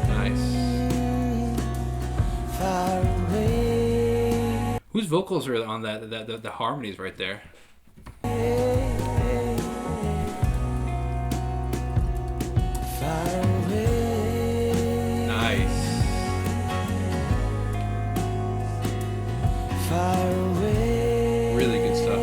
Nice.
Fire away.
Whose vocals are on that? The harmonies right there.
Fire away.
Nice.
Fire away.
Really good stuff.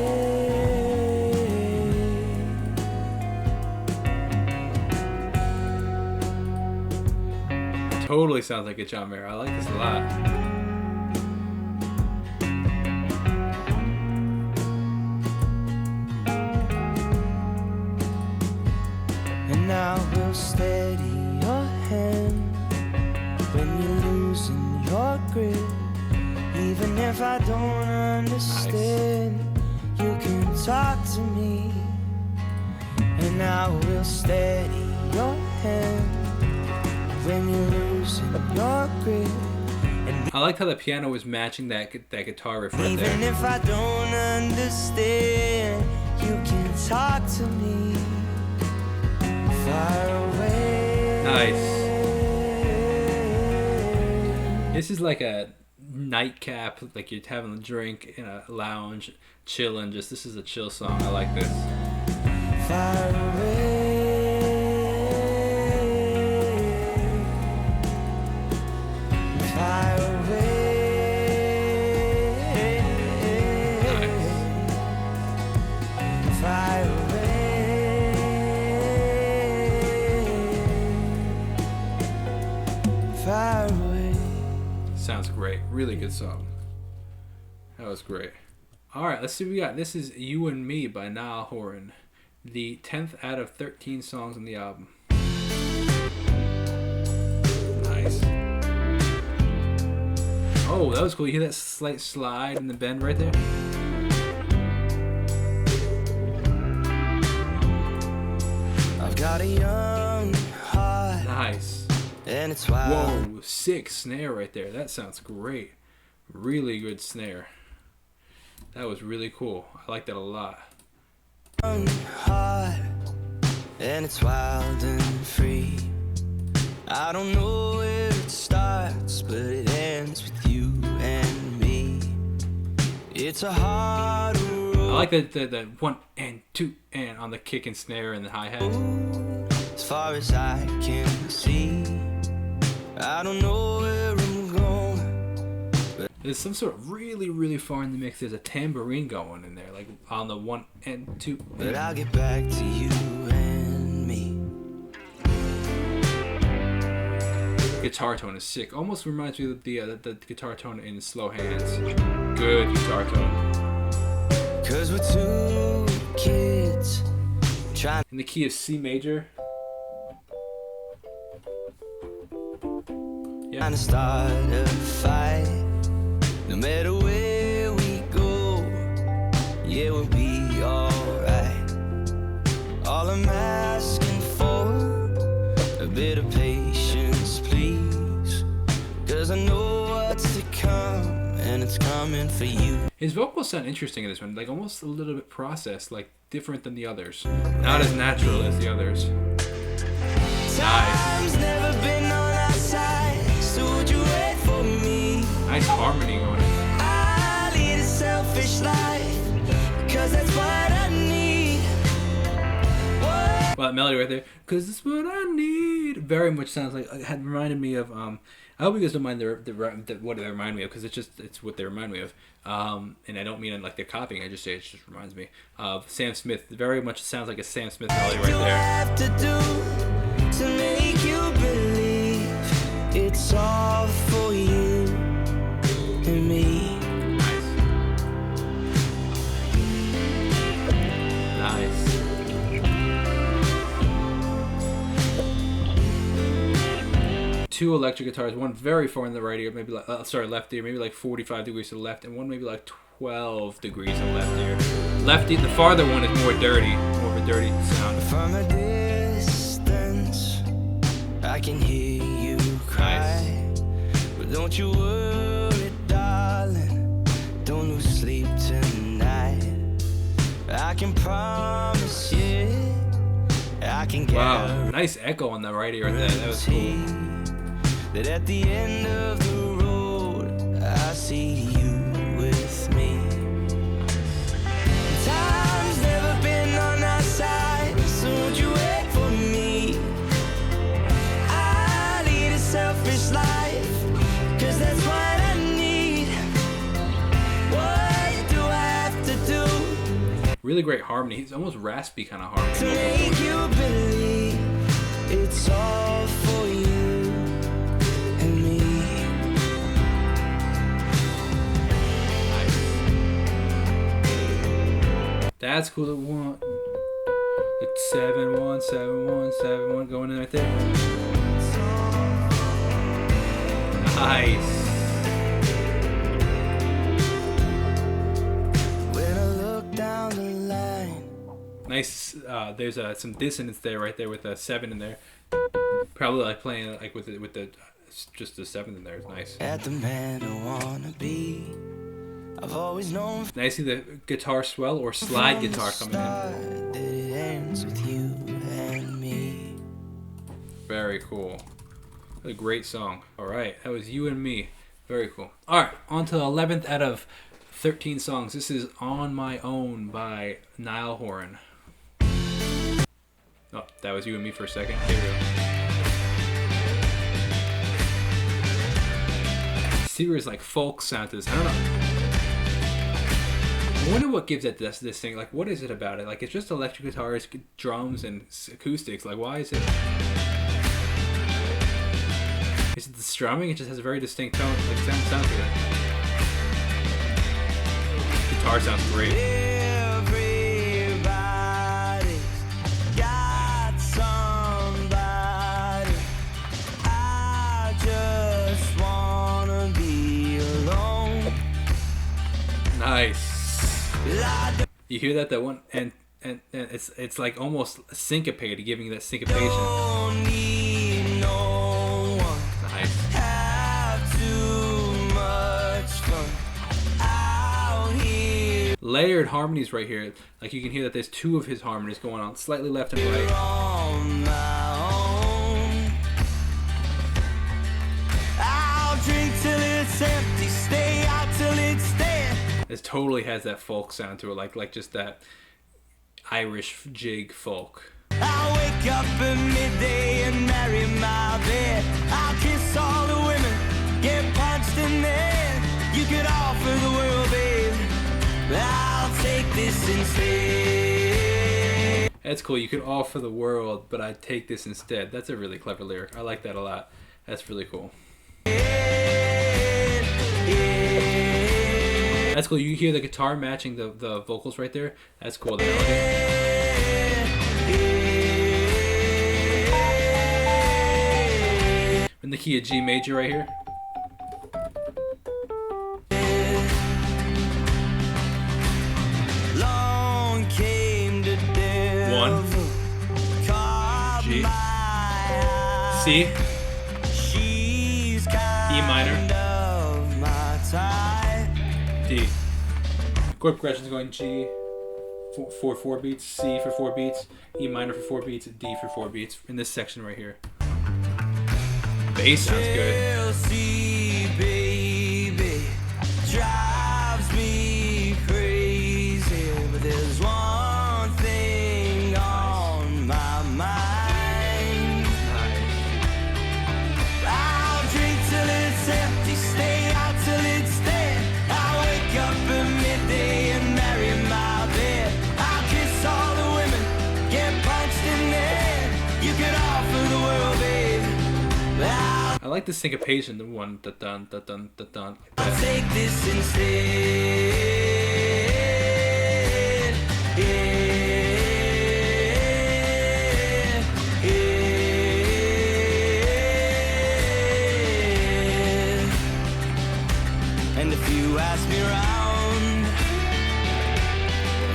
Totally sounds like a John Mayer. I like this a lot.
And I will steady your hand when you're losing your grip. Even if I don't understand, you can talk to me. And I will steady your hand when you're losing your grip. And
I liked how the piano was matching that guitar riff right
even
there.
if I don't understand, you can talk to me. Far away.
Nice. This is like a nightcap, like you're having a drink in a lounge, chilling. This is a chill song. I like this.
Far away. Far away.
Nice.
Far away. Far away.
Sounds great. Really good song. That was great. All right, let's see what we got. This is You and Me by Niall Horan, the 10th out of 13 songs on the album. Nice. Oh, that was cool. You hear that slight slide in the bend right there?
Got a young heart,
Nice.
and it's wild.
Whoa, sick snare right there. That sounds great. Really good snare. That was really cool. I like that a lot.
Young heart, and it's wild and free. I don't know where it starts, but it ends with you and me. It's a hard road.
I like the 1 and 2 and on the kick and snare and the hi-hat.
As far as I can see, I don't know where I'm going.
There's some sort of really far in the mix. There's a tambourine going in there, like on the 1 and 2.
But I'll get back to you and me.
Guitar tone is sick. Almost reminds me of the guitar tone in Slow Hands. Good guitar tone.
'Cause we're two kids trying
In the key of C major. Yeah.
to start a fight. No matter where we go, yeah, we'll be alright. All I'm asking for, a bit of patience, please. 'Cause I know what's to come, and it's coming for you.
His vocals sound interesting in this one, like almost a little bit processed, like different than the others. Not as natural as the others.
Time's never been on our side, so would you wait for me?
Nice harmony going in.
I lead a selfish life, 'cause that's what I need. What?
Well, that melody right there, 'cause it's what I need. Very much sounds like, it had reminded me of, I hope you guys don't mind what they remind me of, because it's what they remind me of. And I don't mean it like they're copying, I just say it just reminds me of Sam Smith. Very much sounds like a Sam Smith melody right
You
there.
have to do to make you believe it's all for you and me.
Nice. Two electric guitars, one very far in the right ear, maybe like left ear, maybe like 45 degrees to the left, and one maybe like 12 degrees to the left ear. Left ear, the farther one is more dirty, more of a dirty sound.
From a distance, I can hear you cry.
Nice.
But don't you worry, darling, don't lose sleep tonight. I can promise you, I can
Wow, nice echo on the right ear right there. That was cool.
guarantee that at the end of the road, I see you with me. Time's never been on our side, so won't you wait for me? I lead a selfish life, 'cause that's what I need. What do I have to do
Really great harmony. He's almost raspy kind of
to
harmony.
make you believe it's all for you and me?
That's cool. It's 7-1-7-1-7-1 going in right there. Nice.
When I look down the line,
Nice. There's some dissonance there, right there, with a 7 in there. Probably like playing like with the just the 7 in there is nice.
at the man I wanna be, I've always known from
Nice to see the guitar swell or slide
the
guitar coming in.
start that it ends with you and me.
Very cool. A great song. All right, that was You and Me. Very cool. All right, on to the 11th out of 13 songs. This is On My Own by Niall Horan. Oh, that was You and Me for a second. Here we go. Serious like folk sound to this. I don't know. I wonder what gives it this thing. Like, what is it about it? Like, it's just electric guitars, drums, and acoustics. Like, why is it? Is it the strumming? It just has a very distinct tone. Like, sound to it. Guitar sounds great.
Everybody's got somebody. I just wanna be alone.
Nice. You hear that? That one and and it's like almost syncopated, giving you that syncopation.
Don't need no one.
Nice.
Have too much fun out here
Layered harmonies right here. Like you can hear that there's two of his harmonies going on, slightly left and right.
on my own. I'll drink till it's empty, stay out till it's dead.
It totally has that folk sound to it, like just that Irish jig folk.
I'll wake up at midday and marry my bed. I'll kiss all the women, get punched in the head. You could offer the world, babe, but I'll take this instead.
That's cool. You could offer the world, but I'd take this instead. That's a really clever lyric. I like that a lot. That's really cool. That's cool. You hear the guitar matching the vocals right there. That's cool. The melody. In the key of G major right here.
Long came the devil,
1
caught
G
my eye.
C
She's
E minor
kind of my type.
D. Chord progressions going G for 4 beats, C for 4 beats, E minor for 4 beats, D for 4 beats in this section right here. Bass sounds good.
Chelsea, baby, drives me crazy, but there's one thing on my mind. I'll drink till it's empty, stay out till it's dead. I'll wake up at midday and marry my bed. I'll kiss all the women, get punched in the head. You could offer the world, babe, but
I like the syncopation, the one da dun da dun da dun. Like
I'll
that.
take this instead. And if you ask me around,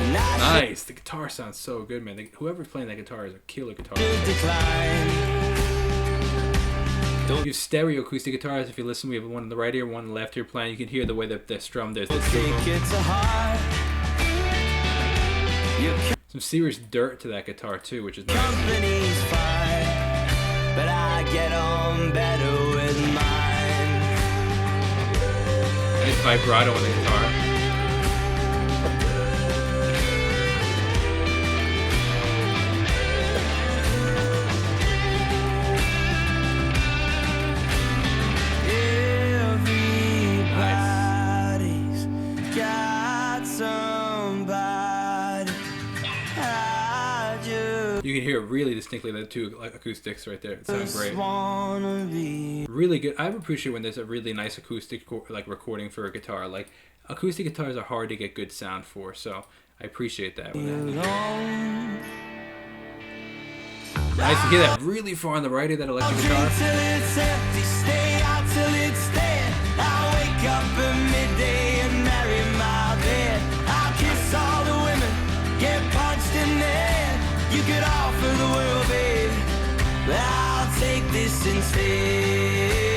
and I
Nice. The guitar sounds so good, man. Whoever's playing that guitar is a killer guitar.
should decline.
We have stereo acoustic guitars. If you listen, we have one on the right ear, one on the left ear playing. You can hear the way that they're strummed. There's this
Take it to heart. Your
some serious dirt to that guitar too, which is nice.
company's fine, but I get on better with mine.
Nice vibrato on the guitar.
Everybody's got somebody. I just
You can hear it really distinctly, the two acoustics right there. It sounds great.
wanna be
Really good. I appreciate when there's a really nice acoustic recording for a guitar. Like acoustic guitars are hard to get good sound for, so I appreciate that.
alone.
Nice to hear that really far on the right ear, that electric
Drink
guitar.
till it's empty, stay out till it's dead. I'll wake up at midday and marry my bed. I'll kiss all the women, get punched in the head. You could offer the world, babe, but I'll take this instead.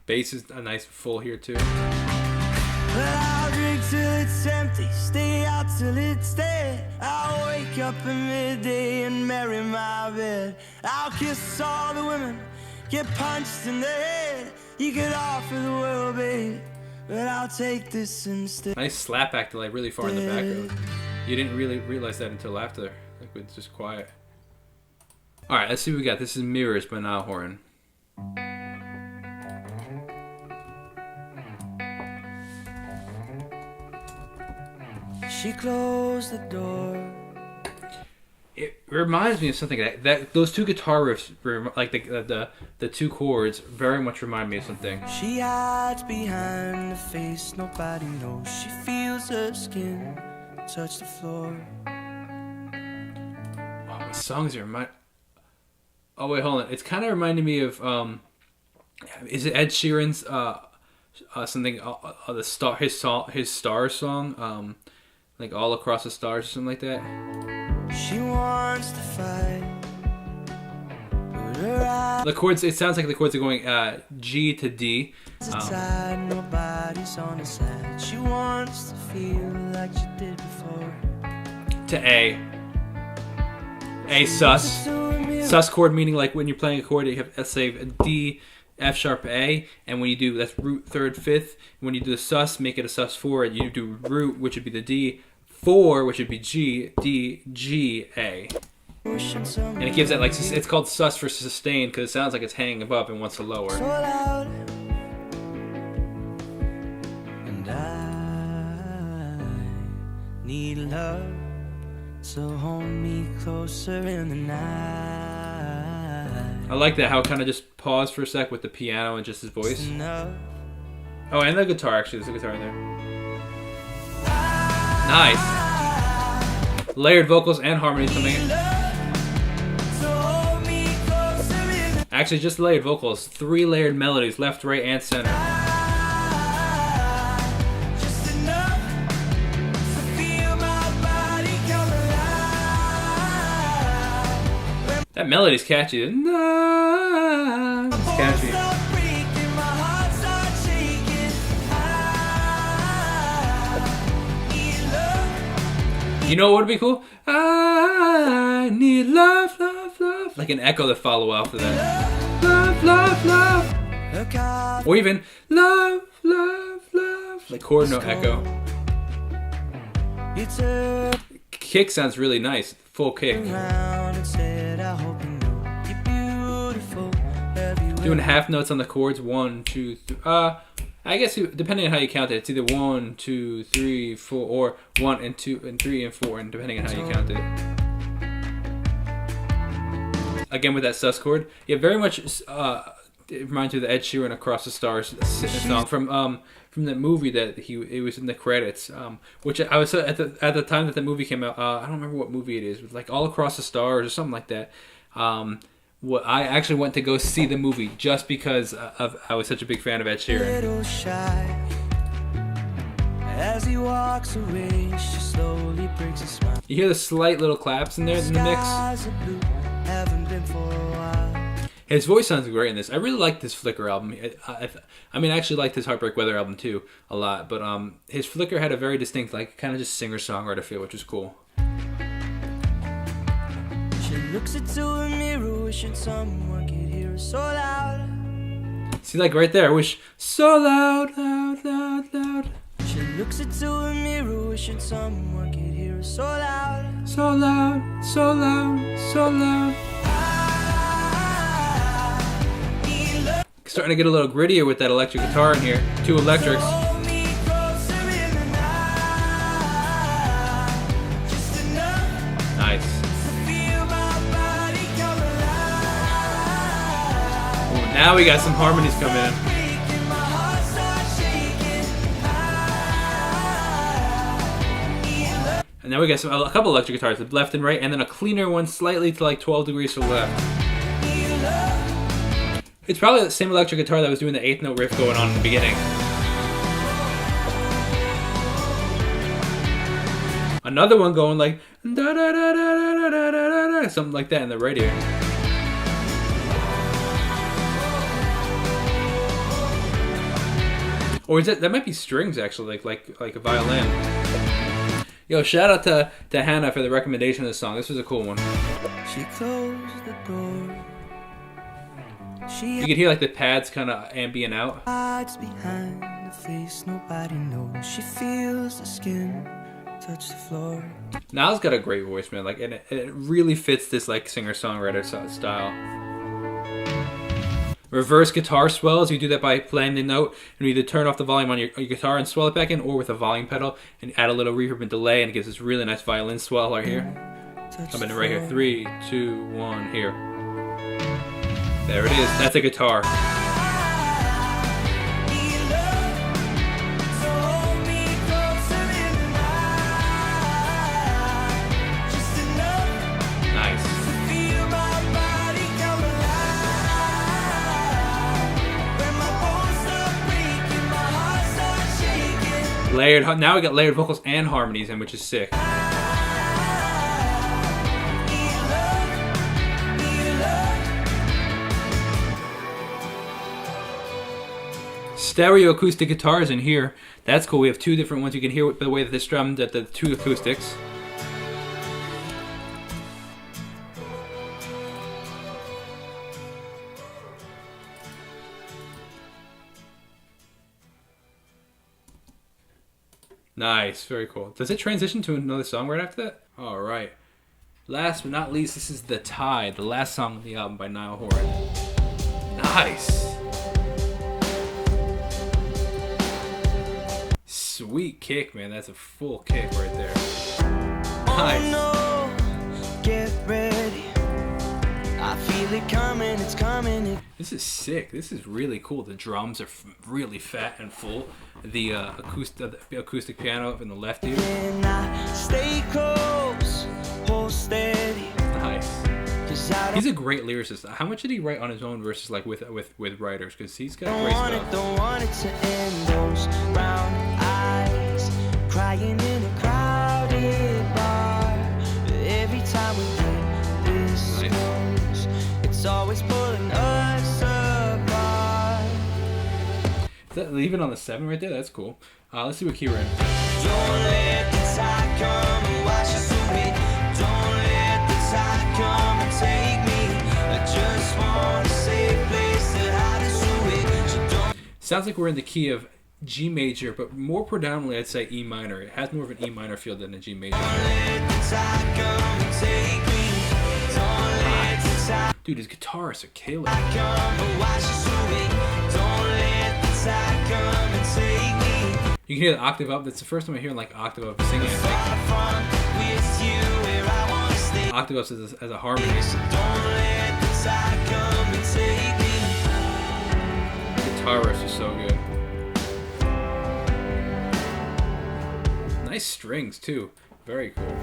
Bass is a nice full here too.
Well, I'll drink till it's empty, stay out till it's dead. I'll wake up at midday and marry my bed. I'll kiss all the women, get punched in the head. You could offer the world, babe, but I'll take this instead.
Nice slap act like really far in the background. You didn't really realize that until after. Like it's just quiet. All right, let's see what we got. This is Mirrors by Niall Horan.
She closed the door.
It reminds me of something that those two guitar riffs, like the two chords, very much remind me of something.
She hides behind the face nobody knows. She feels her skin touch the floor.
Oh, what songs it remind? Oh wait, hold on. It's kind of reminding me of is it Ed Sheeran's something the star his Stars song like All Across the Stars or something like that.
She wants to fight.
The chords, it sounds like the chords are going G to D.
Nobody's on the side. She wants to feel like she did before.
To A. A sus. Sus chord meaning like when you're playing a chord, you have, let's say, a D, F sharp, A, and when you do, that's root, third, fifth. When you do the sus, make it a sus 4, and you do root, which would be the D, 4, which would be G, D, G, A. And it gives that, like, it's called sus for sustain, because it sounds like it's hanging above and wants to lower.
So loud. And I need love, so hold me closer in the night.
I like that, how it kind of just paused for a sec with the piano and just his voice.
Enough.
Oh, and the guitar, actually. There's a guitar in there. Nice. Layered vocals and harmonies coming in. Actually, just layered vocals. 3 layered melodies, left, right, and center. That melody's catchy. It's catchy. You know what would be cool? I need love, love, love. Like an echo to follow after that. Love, love, love. Or even love, love, love. Like chord note echo. Kick sounds really nice. Full kick. Doing half notes on the chords. 1, 2, 3. I guess depending on how you count it, it's either 1, 2, 3, 4, or 1 and 2 and 3 and 4, and depending on how you count it. Again with that sus chord, yeah, very much. It reminds me of the Ed Sheeran "Across the Stars" song from that movie that it was in the credits. Which I was at the time that movie came out. I don't remember what movie it is, but like All Across the Stars or something like that. I actually went to go see the movie just because I was such a big fan of Ed Sheeran.
As he walks away, she slowly breaks a smile.
You hear the slight little claps in there in the mix. His voice sounds great in this. I really like this Flicker album. I mean, I actually liked his Heartbreak Weather album too a lot, but his Flicker had a very distinct, like, kind of just singer-songwriter feel, which was cool.
She looks into a mirror, wishing someone could hear her so loud.
See, like right there, I wish so loud, loud, loud, loud.
She looks into a mirror, wishing someone could hear her so loud.
So loud, so loud, so loud. Starting to get a little grittier with that electric guitar in here. 2 electrics. Nice. Ooh, now we got some harmonies coming in. And now we got a couple electric guitars, left and right, and then a cleaner one slightly to like 12 degrees to the left. It's probably the same electric guitar that was doing the 8th note riff going on in the beginning. Another one going like da da da da da da da da, something like that in the radio. Or is that might be strings actually, like a violin. Yo, shout out to Hannah for the recommendation of this song. This was a cool one.
She closed the door.
You can hear like the pads kind of ambient out.
Hides behind the face nobody knows. She feels the skin touch the floor.
Niall's got a great voice, man. Like, and it really fits this like singer-songwriter style. Reverse guitar swells. You do that by playing the note and you either turn off the volume on your guitar and swell it back in, or with a volume pedal and add a little reverb and delay, and it gives this really nice violin swell right here. Coming in right here. 3, 2, 1, here. There it is. That's a guitar. Nice. Layered. Now we got layered vocals and harmonies in, which is sick. Stereo acoustic guitars in here. That's cool. We have two different ones. You can hear the way that they're strummed at the two acoustics. Nice, very cool. Does it transition to another song right after that? All right. Last but not least, this is The Tide, the last song on the album by Niall Horan. Nice. Sweet kick, man. That's a full kick right there. Nice.
Oh no, get ready. I feel it coming, it's coming.
This is sick. This is really cool. The drums are really fat and full. The acoustic piano up in the left ear.
And I stay close, hold steady.
Nice. He's a great lyricist. How much did he write on his own versus like with writers? Because he's got great stuff.
Don't want it to end. Those brown eyes crying in a crowded bar. Every time we get this close, it's always pulling us apart.
Is that leaving on the 7 right there? That's cool. Let's see what key we're in.
Don't let the tide come and wash us away. Don't let the tide come and take me. I just want a safe place to hide us away. So don't.
Sounds like we're in the key of G major, but more predominantly I'd say E minor. It has more of an E minor feel than a G major.
Don't let the tide come and take me. Don't let the tide
Dude, his guitarists are killing.
come and wash us away. Don't let the tide come and take me.
You can hear the octave up. That's the first time I hear like octave up singing.
Far from with you where I want to stay.
Octave up as a harmony.
So don't let the tide come and take me.
Guitar riffs are so good. Nice strings too. Very cool.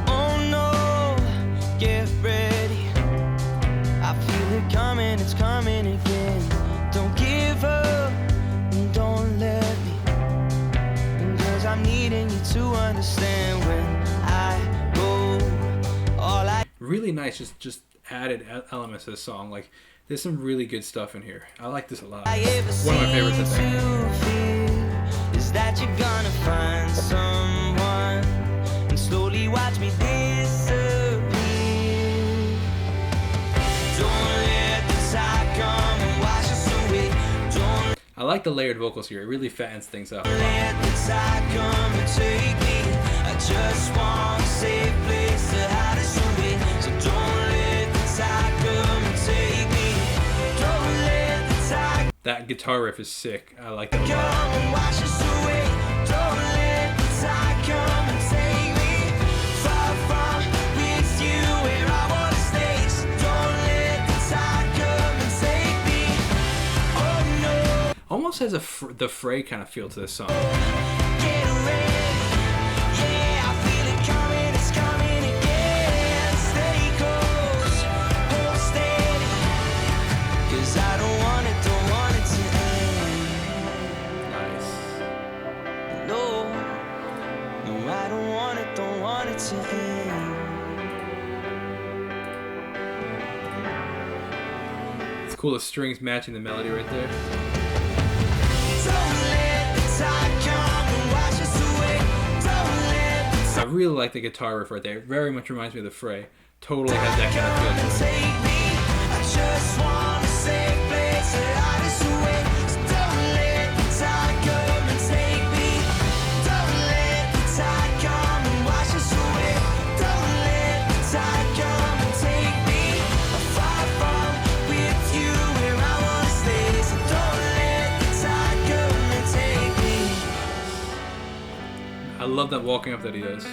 Oh no, get ready. I feel it coming, it's coming again. Don't give up, and don't let me. Cause I'm needing you to understand when I go. All I
Really nice, just added elements to the song. Like there's some really good stuff in here. I like this a lot.
ever
One of my favorites, I
seem
think.
to feel is that you're gonna find someone and slowly watch me disappear. Don't let the tide come and wash us away. Don't
I like the layered vocals here. It really fattens things up.
let the tide come and take me. I just want a safe place to hide us away. So don't let the tide come and take me. Don't let the tide
That guitar riff is sick. I like that a lot.
come and wash us away. Don't let the tide come and take me. Far from with you where I want to stay. So don't let the tide come and take me. Oh no,
Almost has the Fray kind of feel to this song.
get ready. Yeah, I feel it coming, it's coming again. Stay close, hold steady. 'Cause I don't want it to end.
Nice.
No, no, I don't want it to end.
It's cool the strings matching the melody right there.
Don't let the tide come and wash us away. Don't let the
I really like the guitar riff right there. It very much reminds me of the Fray. Totally has that kind of feel to it.
take me. I just want a safe place to hide us away. So don't let the tide come and take me. Don't let the tide come and wash us away. Don't let the tide come and take me. I'm far from with you where I want to stay. So don't let the tide come and take me.
I love that walking up that he does.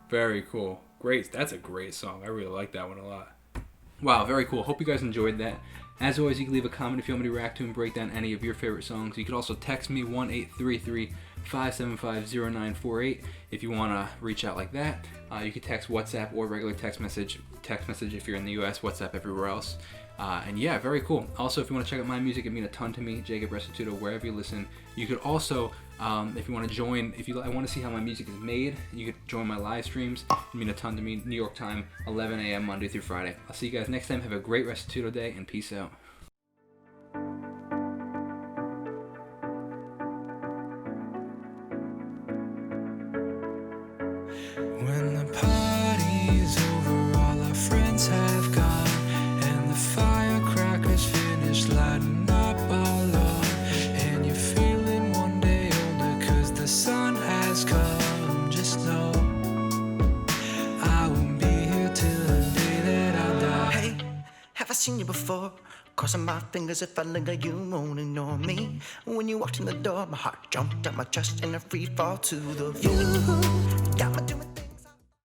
Very cool. Great. That's a great song. I really like that one a lot. Wow, very cool. Hope you guys enjoyed that. As always, you can leave a comment if you want me to react to and break down any of your favorite songs. You can also text me 1-833 575-0948 if you want to reach out like that. You can text WhatsApp or regular text message if you're in the US, WhatsApp everywhere else. And yeah, very cool. Also, if you want to check out my music, it means a ton to me, Jacob Restituto, wherever you listen. You could also, if you want to join, I want to see how my music is made, you could join my live streams. It means a ton to me, New York time, 11 a.m. Monday through Friday. I'll see you guys next time. Have a great Restituto day, and peace out.
When the party's over, all our friends have gone, and the firecrackers finished lighting up our lawn, and you're feeling one day older 'cause the sun has come. Just know I won't be here till the day that I die. Hey, have I seen you before? Crossing my fingers if I linger, you won't ignore me. When you walked in the door, my heart jumped out my chest in a free fall to the floor. You got my